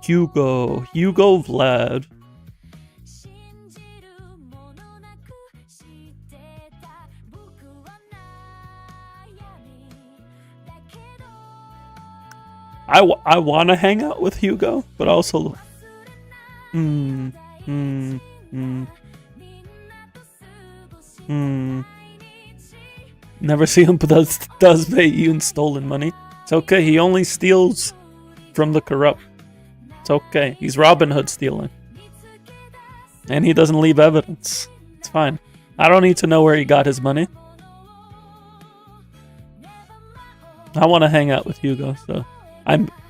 Hugo Vlad. I want to hang out with Hugo, but also never see him, but does pay Yoon stolen money. It's okay. He only steals from the corrupt. It's okay. He's Robin Hood stealing. And he doesn't leave evidence. It's fine. I don't need to know where he got his money. I want to hang out with Hugo, so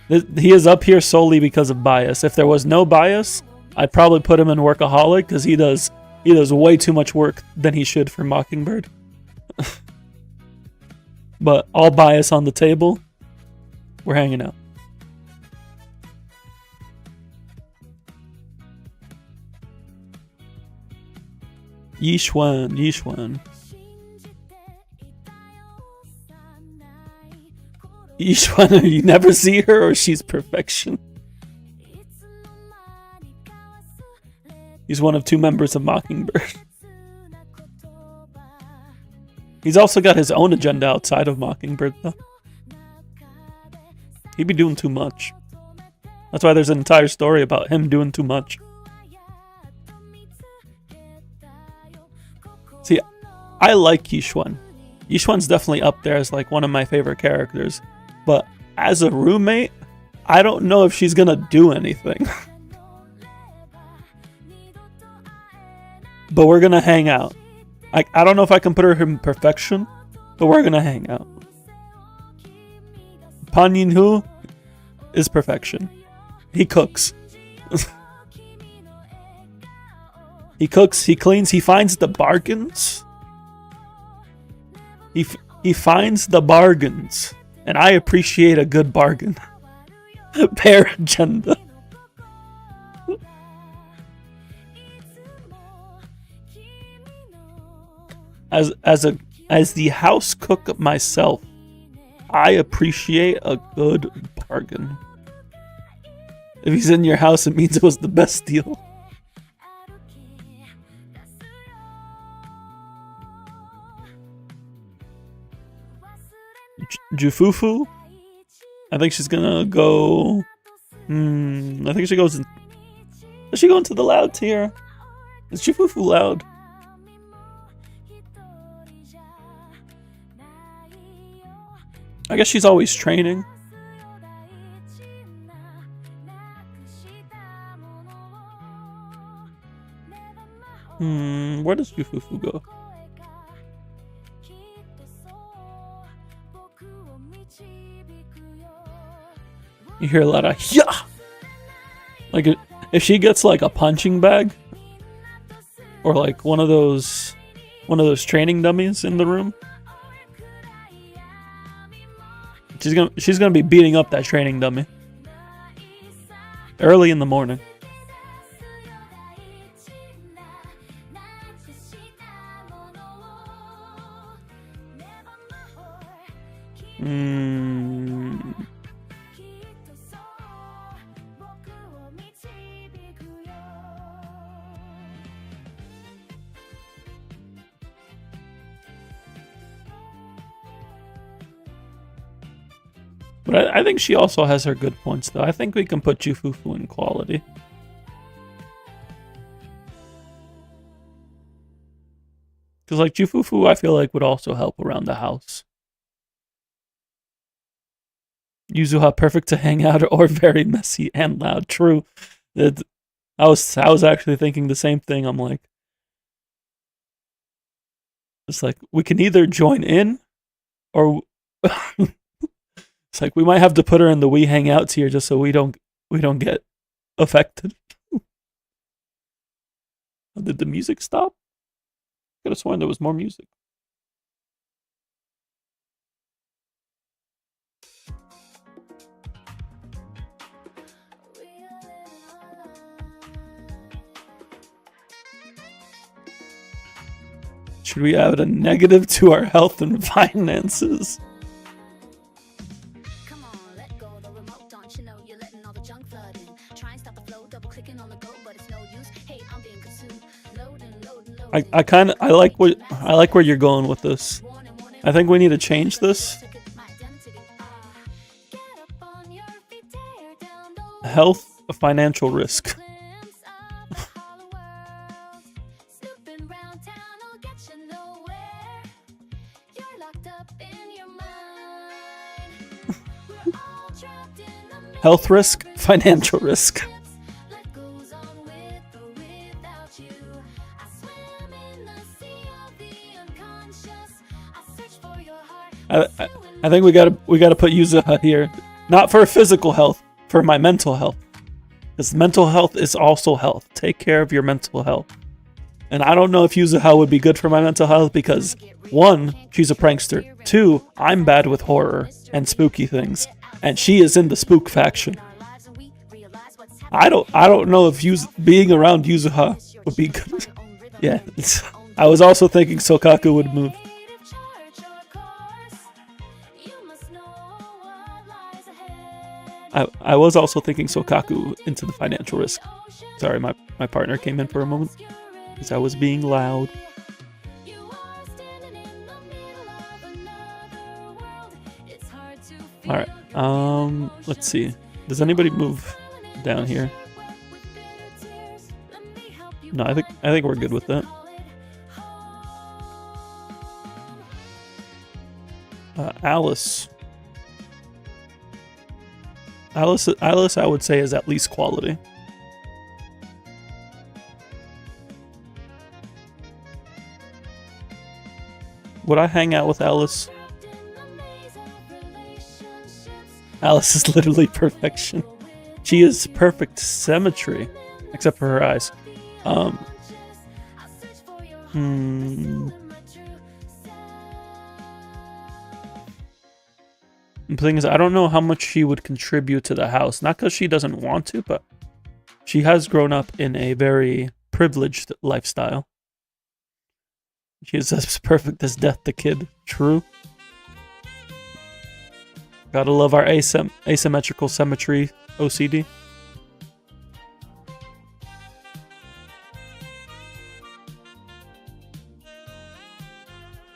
he is up here solely because of bias. If there was no bias, I'd probably put him in Workaholic, because he does way too much work than he should for Mockingbird. But all bias on the table, we're hanging out. Yishwan. Yishwan, you never see her, or she's perfection. He's one of 2 members of Mockingbird. He's also got his own agenda outside of Mockingbird, though. He'd be doing too much. That's why there's an entire story about him doing too much. See, I like Yishwan. Yishwan's definitely up there as like one of my favorite characters. But as a roommate, I don't know if she's gonna do anything. But we're gonna hang out. I don't know if I can put her in perfection, but we're gonna hang out. Pan Yin-hoo is perfection. He cooks. He cooks, he cleans, he finds the bargains. He finds the bargains. And I appreciate a good bargain. Pair agenda. As the house cook myself, I appreciate a good bargain. If he's in your house, it means it was the best deal. Jufufu. I think she's gonna go. I think she goes in. Does she go into the loud tier? Is Jufufu loud? I guess she's always training. Where does Jufufu go? You hear a lot of yeah. Like if she gets like a punching bag, or like one of those training dummies in the room, she's gonna be beating up that training dummy early in the morning. But I think she also has her good points, though. I think we can put Jufufu in quality. Because, like, Jufufu, I feel like would also help around the house. Yuzuha, perfect to hang out or very messy and loud. True. I was actually thinking the same thing. I'm like, it's like we can either join in, or it's like we might have to put her in the we hang out tier just so we don't get affected. Did the music stop? Could have sworn there was more music. Should we add a negative to our health and finances? Come on, let go the remote. Don't you know you're letting all the junk flood in? Try and stop the flow, double clicking on the go, but it's no use. Hey, I'm being consumed. Loading. I like where you're going with this. I think we need to change this. Health, a financial risk. Health risk, financial risk. I think we gotta put Yuzuha here, not for physical health, for my mental health, because mental health is also health. Take care of your mental health. And I don't know if Yuzuha would be good for my mental health because 1, she's a prankster. 2, I'm bad with horror and spooky things, and she is in the spook faction. I don't know if being around Yuzuha would be good. Yeah, I was also thinking Sokaku would move. I was also thinking Sokaku into the financial risk. Sorry, my partner came in for a moment because I was being loud. Alright, let's see. Does anybody move down here? No, I think we're good with that. Alice, I would say is at least quality. Would I hang out with Alice? Alice is literally perfection. She is perfect symmetry, except for her eyes. The thing is, I don't know how much she would contribute to the house. Not because she doesn't want to, but she has grown up in a very privileged lifestyle. She is as perfect as death, the kid. True. Gotta love our asymmetrical symmetry OCD.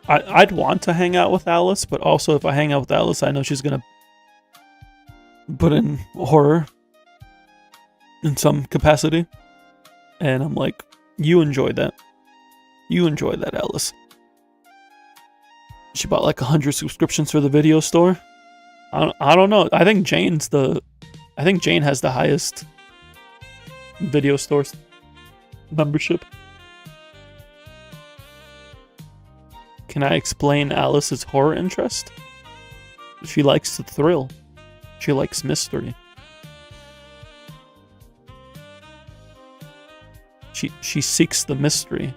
I'd want to hang out with Alice, but also if I hang out with Alice, I know she's gonna put in horror in some capacity. And I'm like, you enjoy that. You enjoy that, Alice. She bought like 100 subscriptions for the video store. I don't know. I think Jane has the highest video store membership. Can I explain Alice's horror interest? She likes the thrill. She likes mystery. She seeks the mystery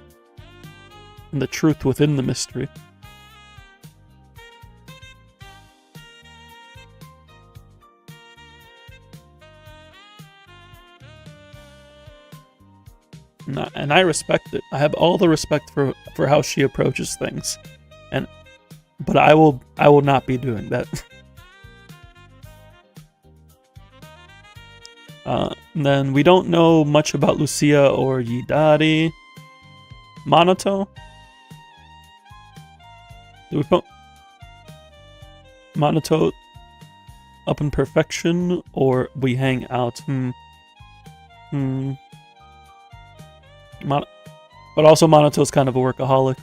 and the truth within the mystery. And I respect it. I have all the respect for how she approaches things, but I will not be doing that. Then we don't know much about Lucia or Yidari. Monoto? Do we put Monoto up in perfection, or we hang out? But also Monoto's kind of a workaholic.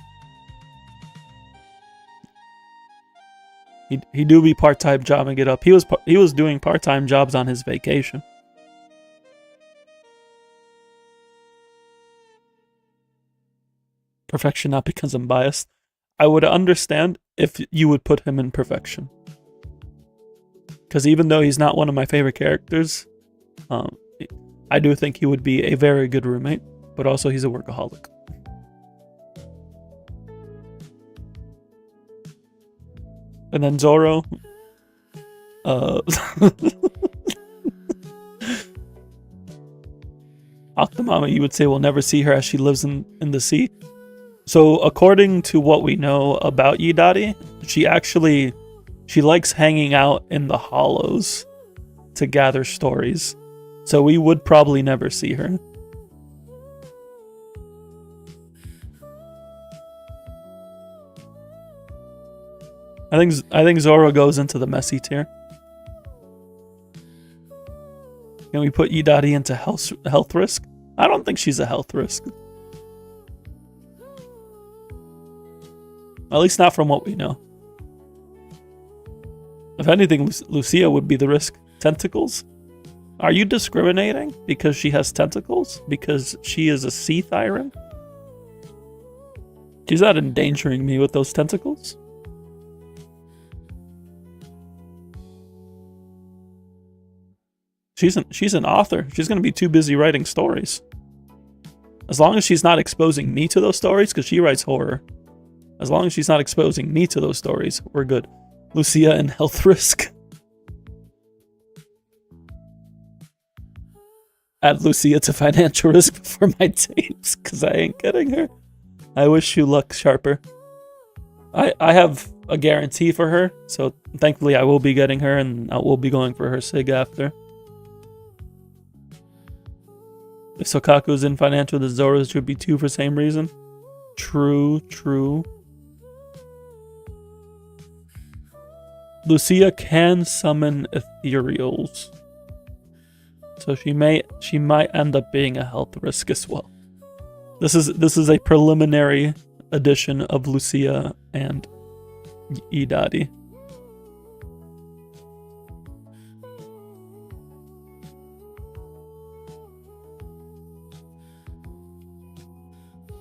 He do be part-time jobbing it up. He was doing part-time jobs on his vacation. Perfection, not because I'm biased. I would understand if you would put him in perfection. Because even though he's not one of my favorite characters, I do think he would be a very good roommate. But also he's a workaholic. And then Zoro. Octomama, you would say we'll never see her as she lives in the sea. So according to what we know about Yidari, she likes hanging out in the hollows to gather stories. So we would probably never see her. I think Zoro goes into the messy tier. Can we put Yidari into health risk? I don't think she's a health risk. At least not from what we know. If anything, Lucia would be the risk. Tentacles? Are you discriminating because she has tentacles? Because she is a sea thyran? She's not endangering me with those tentacles. She's an author. She's going to be too busy writing stories. As long as she's not exposing me to those stories, because she writes horror. As long as she's not exposing me to those stories, we're good. Lucia and health risk. Add Lucia to financial risk for my tapes, because I ain't getting her. I wish you luck, Sharper. I have a guarantee for her, so thankfully I will be getting her, and I will be going for her SIG after. If Sokaku's in financial, the Zoros should be 2 for same reason. True. Lucia can summon ethereals. So she might end up being a health risk as well. This is a preliminary edition of Lucia and Idadi.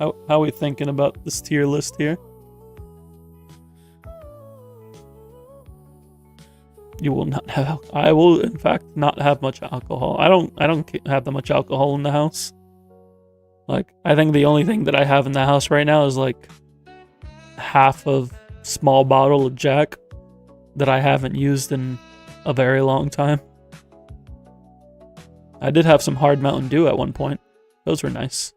How are we thinking about this tier list here? You will not have. I will, in fact, not have much alcohol. I don't have that much alcohol in the house. Like, I think the only thing that I have in the house right now is like half of small bottle of Jack that I haven't used in a very long time. I did have some hard Mountain Dew at one point. Those were nice.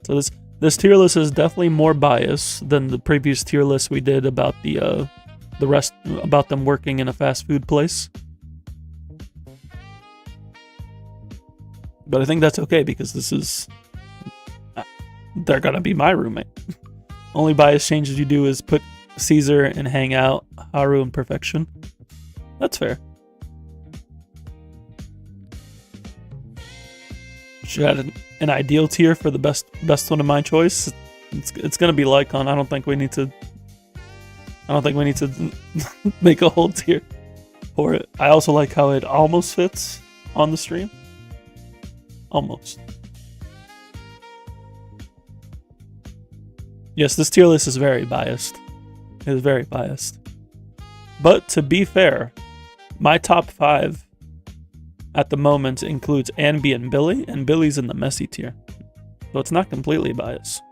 So this tier list is definitely more biased than the previous tier list we did about the rest about them working in a fast food place. But I think that's okay because this is they're gonna be my roommate. Only bias changes you do is put Caesar and hang out, Haru and Perfection. That's fair. She had an ideal tier for the best one of my choice. It's gonna be Lycon. I don't think we need to make a whole tier for it. I also like how it almost fits on the stream. Almost. Yes, this tier list is very biased. It is very biased. But to be fair, my top 5 at the moment includes Anby and Billy, and Billy's in the messy tier. So it's not completely biased.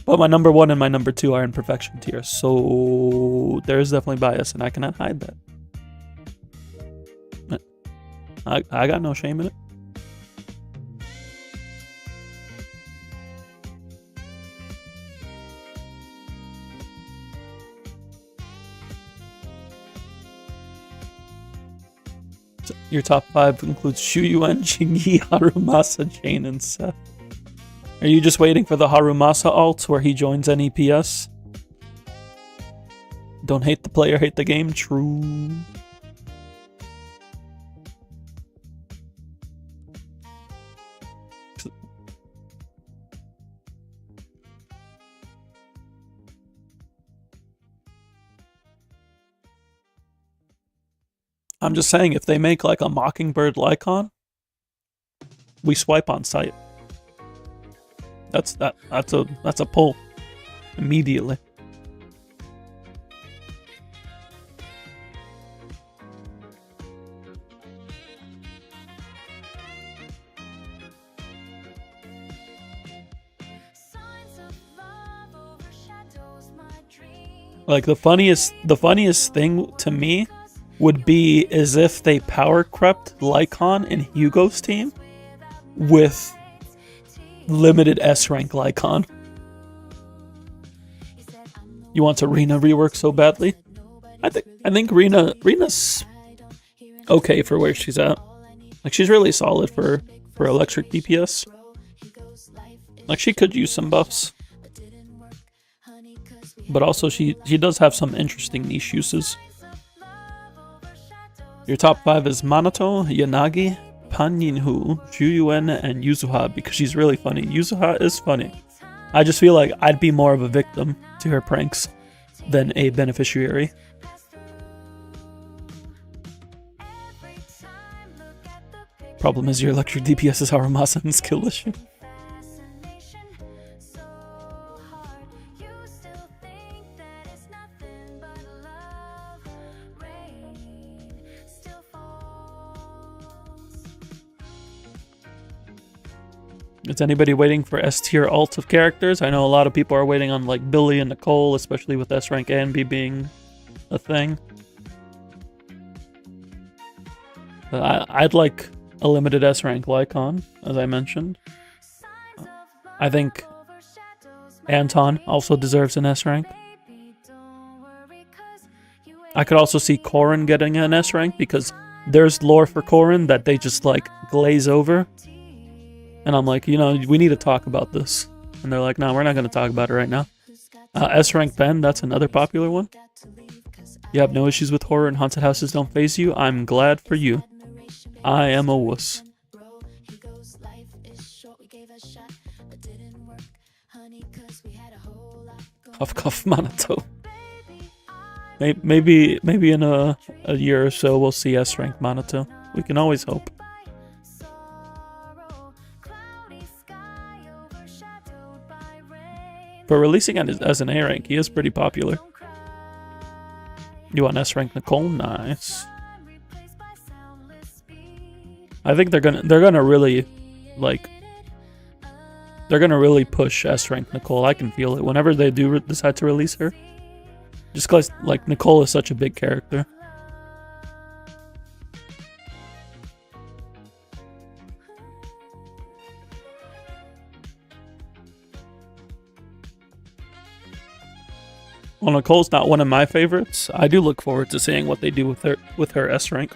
But my number 1 and my number 2 are in perfection tier, so there's definitely bias, and I cannot hide that. I got no shame in it. Your top 5 includes Shuyuan, Jingi, Harumasa, Jane, and Seth. Are you just waiting for the Harumasa alt where he joins NEPS? Don't hate the player, hate the game. True. I'm just saying, if they make like a Mockingbird Lycon, we swipe on site. That's a pull immediately. Like the funniest thing to me would be as if they power crept Lycon and Hugo's team with limited S rank Lycon. You want Rena rework so badly? I think Rena's okay for where she's at. Like she's really solid for electric DPS. Like she could use some buffs. But also she does have some interesting niche uses. Your top 5 is Manato, Yanagi, Panyinhu, Juyuen, and Yuzuha because she's really funny. Yuzuha is funny. I just feel like I'd be more of a victim to her pranks than a beneficiary. Problem is your electric DPS is Harumasa and skill issue. Is anybody waiting for S tier alt of characters? I know a lot of people are waiting on like Billy and Nicole, especially with S rank Anby being a thing. I'd like a limited S rank Lycon, as I mentioned. I think Anton also deserves an S rank. I could also see Corrin getting an S rank because there's lore for Corrin that they just like glaze over. And I'm like, you know, we need to talk about this. And they're like, no, we're not going to talk about it right now. S-Rank Ben, that's another popular one. You have no issues with horror and haunted houses don't faze you? I'm glad for you. I am a wuss. Cough cough Manato. Maybe in a year or so we'll see S-Rank Manato. We can always hope. For releasing as an A rank, he is pretty popular. You want S rank Nicole? Nice. I think they're gonna really push S rank Nicole. I can feel it whenever they do decide to release her. Just cause like Nicole is such a big character. While Nicole's not one of my favorites, I do look forward to seeing what they do with her S rank.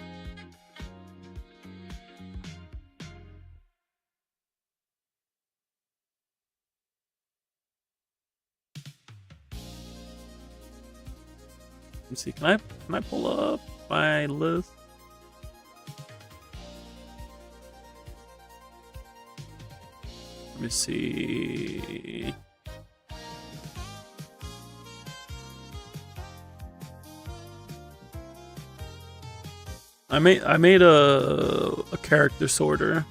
Let me see. Can I pull up my list? Let me see. I made a character sorter.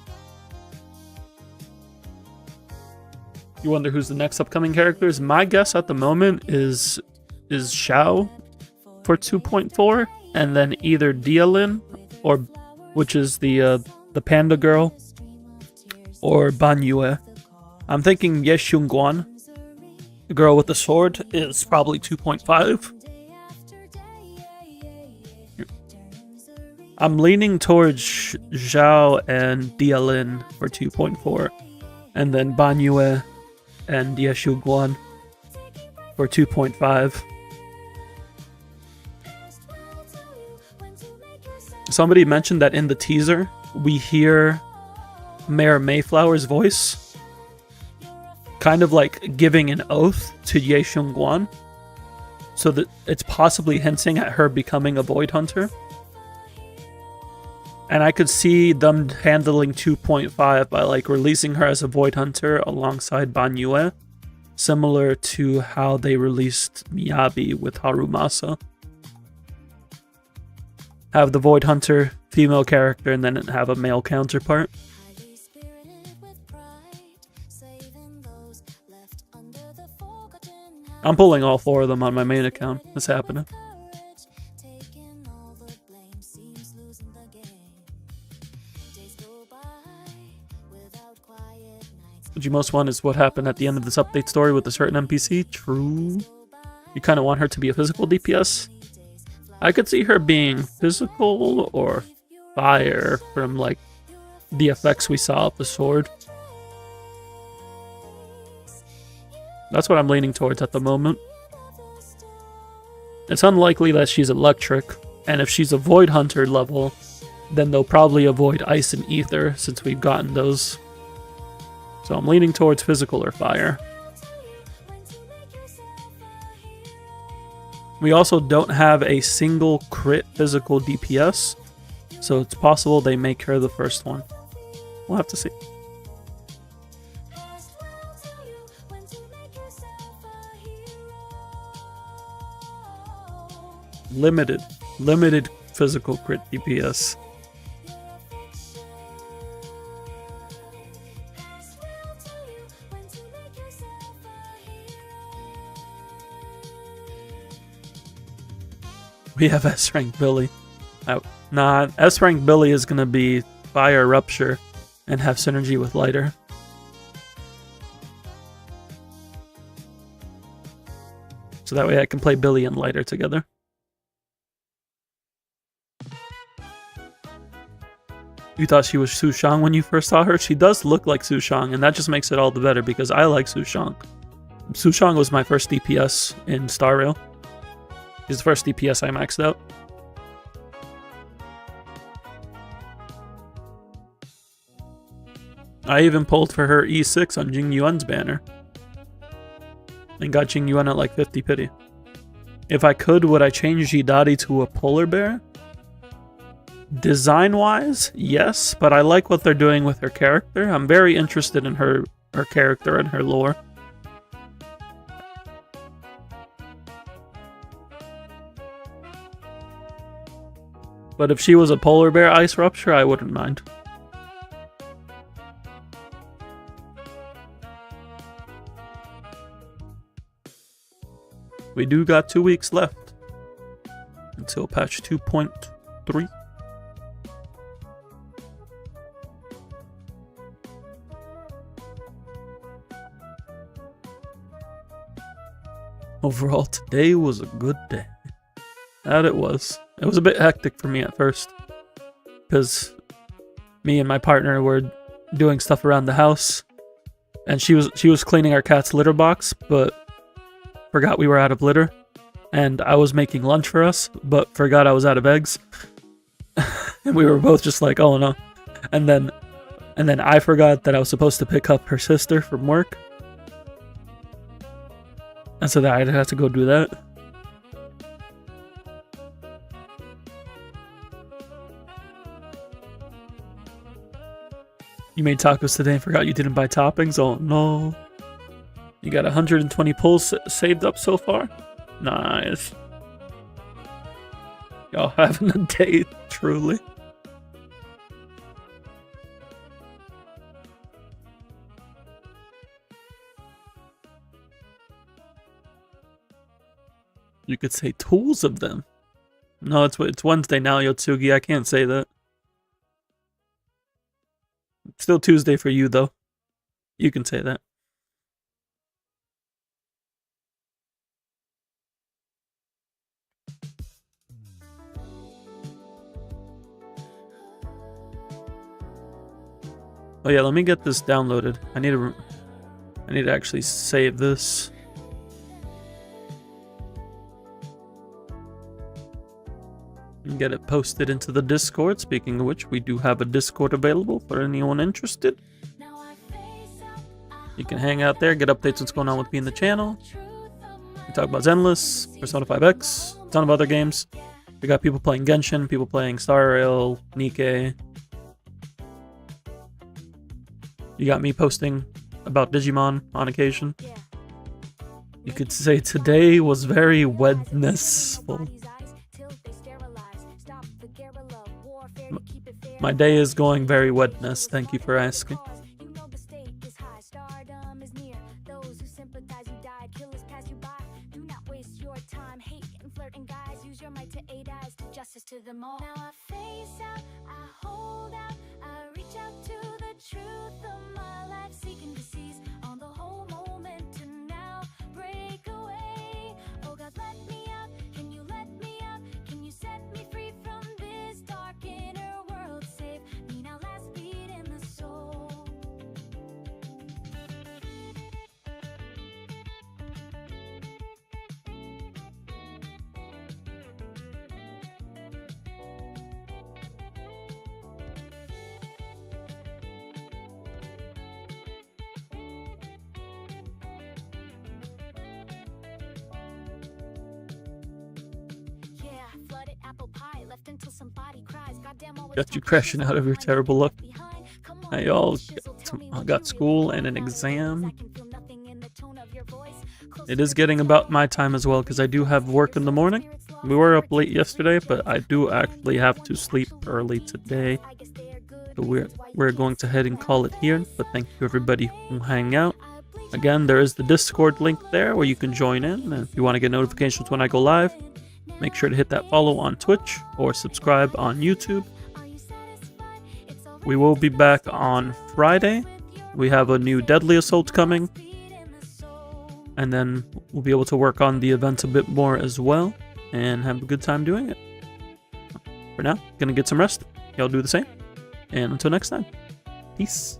You wonder who's the next upcoming characters? My guess at the moment is Xiao for 2.4, and then either Dialin, or which is the panda girl, or Ban Yue. I'm thinking Ye Xiongguan, the girl with the sword, is probably 2.5. I'm leaning towards Zhao and Dialin for 2.4, and then Ban Yue and Ye Xiongguan for 2.5. Somebody mentioned that in the teaser, we hear Mayor Mayflower's voice, kind of like giving an oath to Ye Xiongguan, so that it's possibly hinting at her becoming a Void Hunter. And I could see them handling 2.5 by like releasing her as a Void Hunter alongside Ban Yue, similar to how they released Miyabi with Harumasa. Have the Void Hunter female character and then have a male counterpart. I'm pulling all 4 of them on my main account. It's happening. What you most want is what happened at the end of this update story with a certain NPC. True. You kind of want her to be a physical DPS. I could see her being physical or fire from like the effects we saw of the sword. That's what I'm leaning towards at the moment. It's unlikely that she's electric, and if she's a Void Hunter level, then they'll probably avoid Ice and Ether since we've gotten those. So I'm leaning towards physical or fire. We also don't have a single crit physical DPS, so it's possible they make her the first one. We'll have to see. Limited physical crit DPS. We have S-Rank Billy. Nah, S-Rank Billy is gonna be Fire Rupture and have synergy with Lighter. So that way I can play Billy and Lighter together. You thought she was Su Shang when you first saw her? She does look like Su Shang, and that just makes it all the better because I like Su Shang. Su Shang was my first DPS in Star Rail. He's the first DPS I maxed out. I even pulled for her E6 on Jing Yuan's banner. And got Jing Yuan at like 50 pity. If I could, would I change Jidari to a polar bear? Design-wise, yes, but I like what they're doing with her character. I'm very interested in her character and her lore. But if she was a polar bear Ice Rupture, I wouldn't mind. We do got 2 weeks left until patch 2.3. Overall, today was a good day. That it was. It was a bit hectic for me at first, because me and my partner were doing stuff around the house, and she was cleaning our cat's litter box, but forgot we were out of litter, and I was making lunch for us, but forgot I was out of eggs. And we were both just like, oh no. And then I forgot that I was supposed to pick up her sister from work. And so that I had to go do that. You made tacos today and forgot you didn't buy toppings? Oh no. You got 120 pulls saved up so far? Nice. Y'all having a day, truly. You could say tools of them. No, it's Wednesday now, Yotsugi. I can't say that. Still Tuesday for you, though. You can say that. Oh yeah, let me get this downloaded. I need to actually save this. And get it posted into the Discord. Speaking of which, we do have a Discord available for anyone interested. You can hang out there, get updates what's going on with me in the channel. We talk about Zenless, Persona 5X, a ton of other games. We got people playing Genshin, people playing Star Rail, Nikke. You got me posting about Digimon on occasion. You could say today was very Wednesful. My day is going very wetness. Thank you for asking. Got you crashing out of your terrible luck. Now y'all got school and an exam. It is getting about my time as well because I do have work in the morning. We were up late yesterday, but I do actually have to sleep early today. So we're going to head and call it here. But thank you everybody who hang out. Again, there is the Discord link there where you can join in. And if you want to get notifications when I go live, make sure to hit that follow on Twitch or subscribe on YouTube. We will be back on Friday. We have a new Deadly Assault coming. And then we'll be able to work on the events a bit more as well. And have a good time doing it. For now, gonna get some rest. Y'all do the same. And until next time, peace.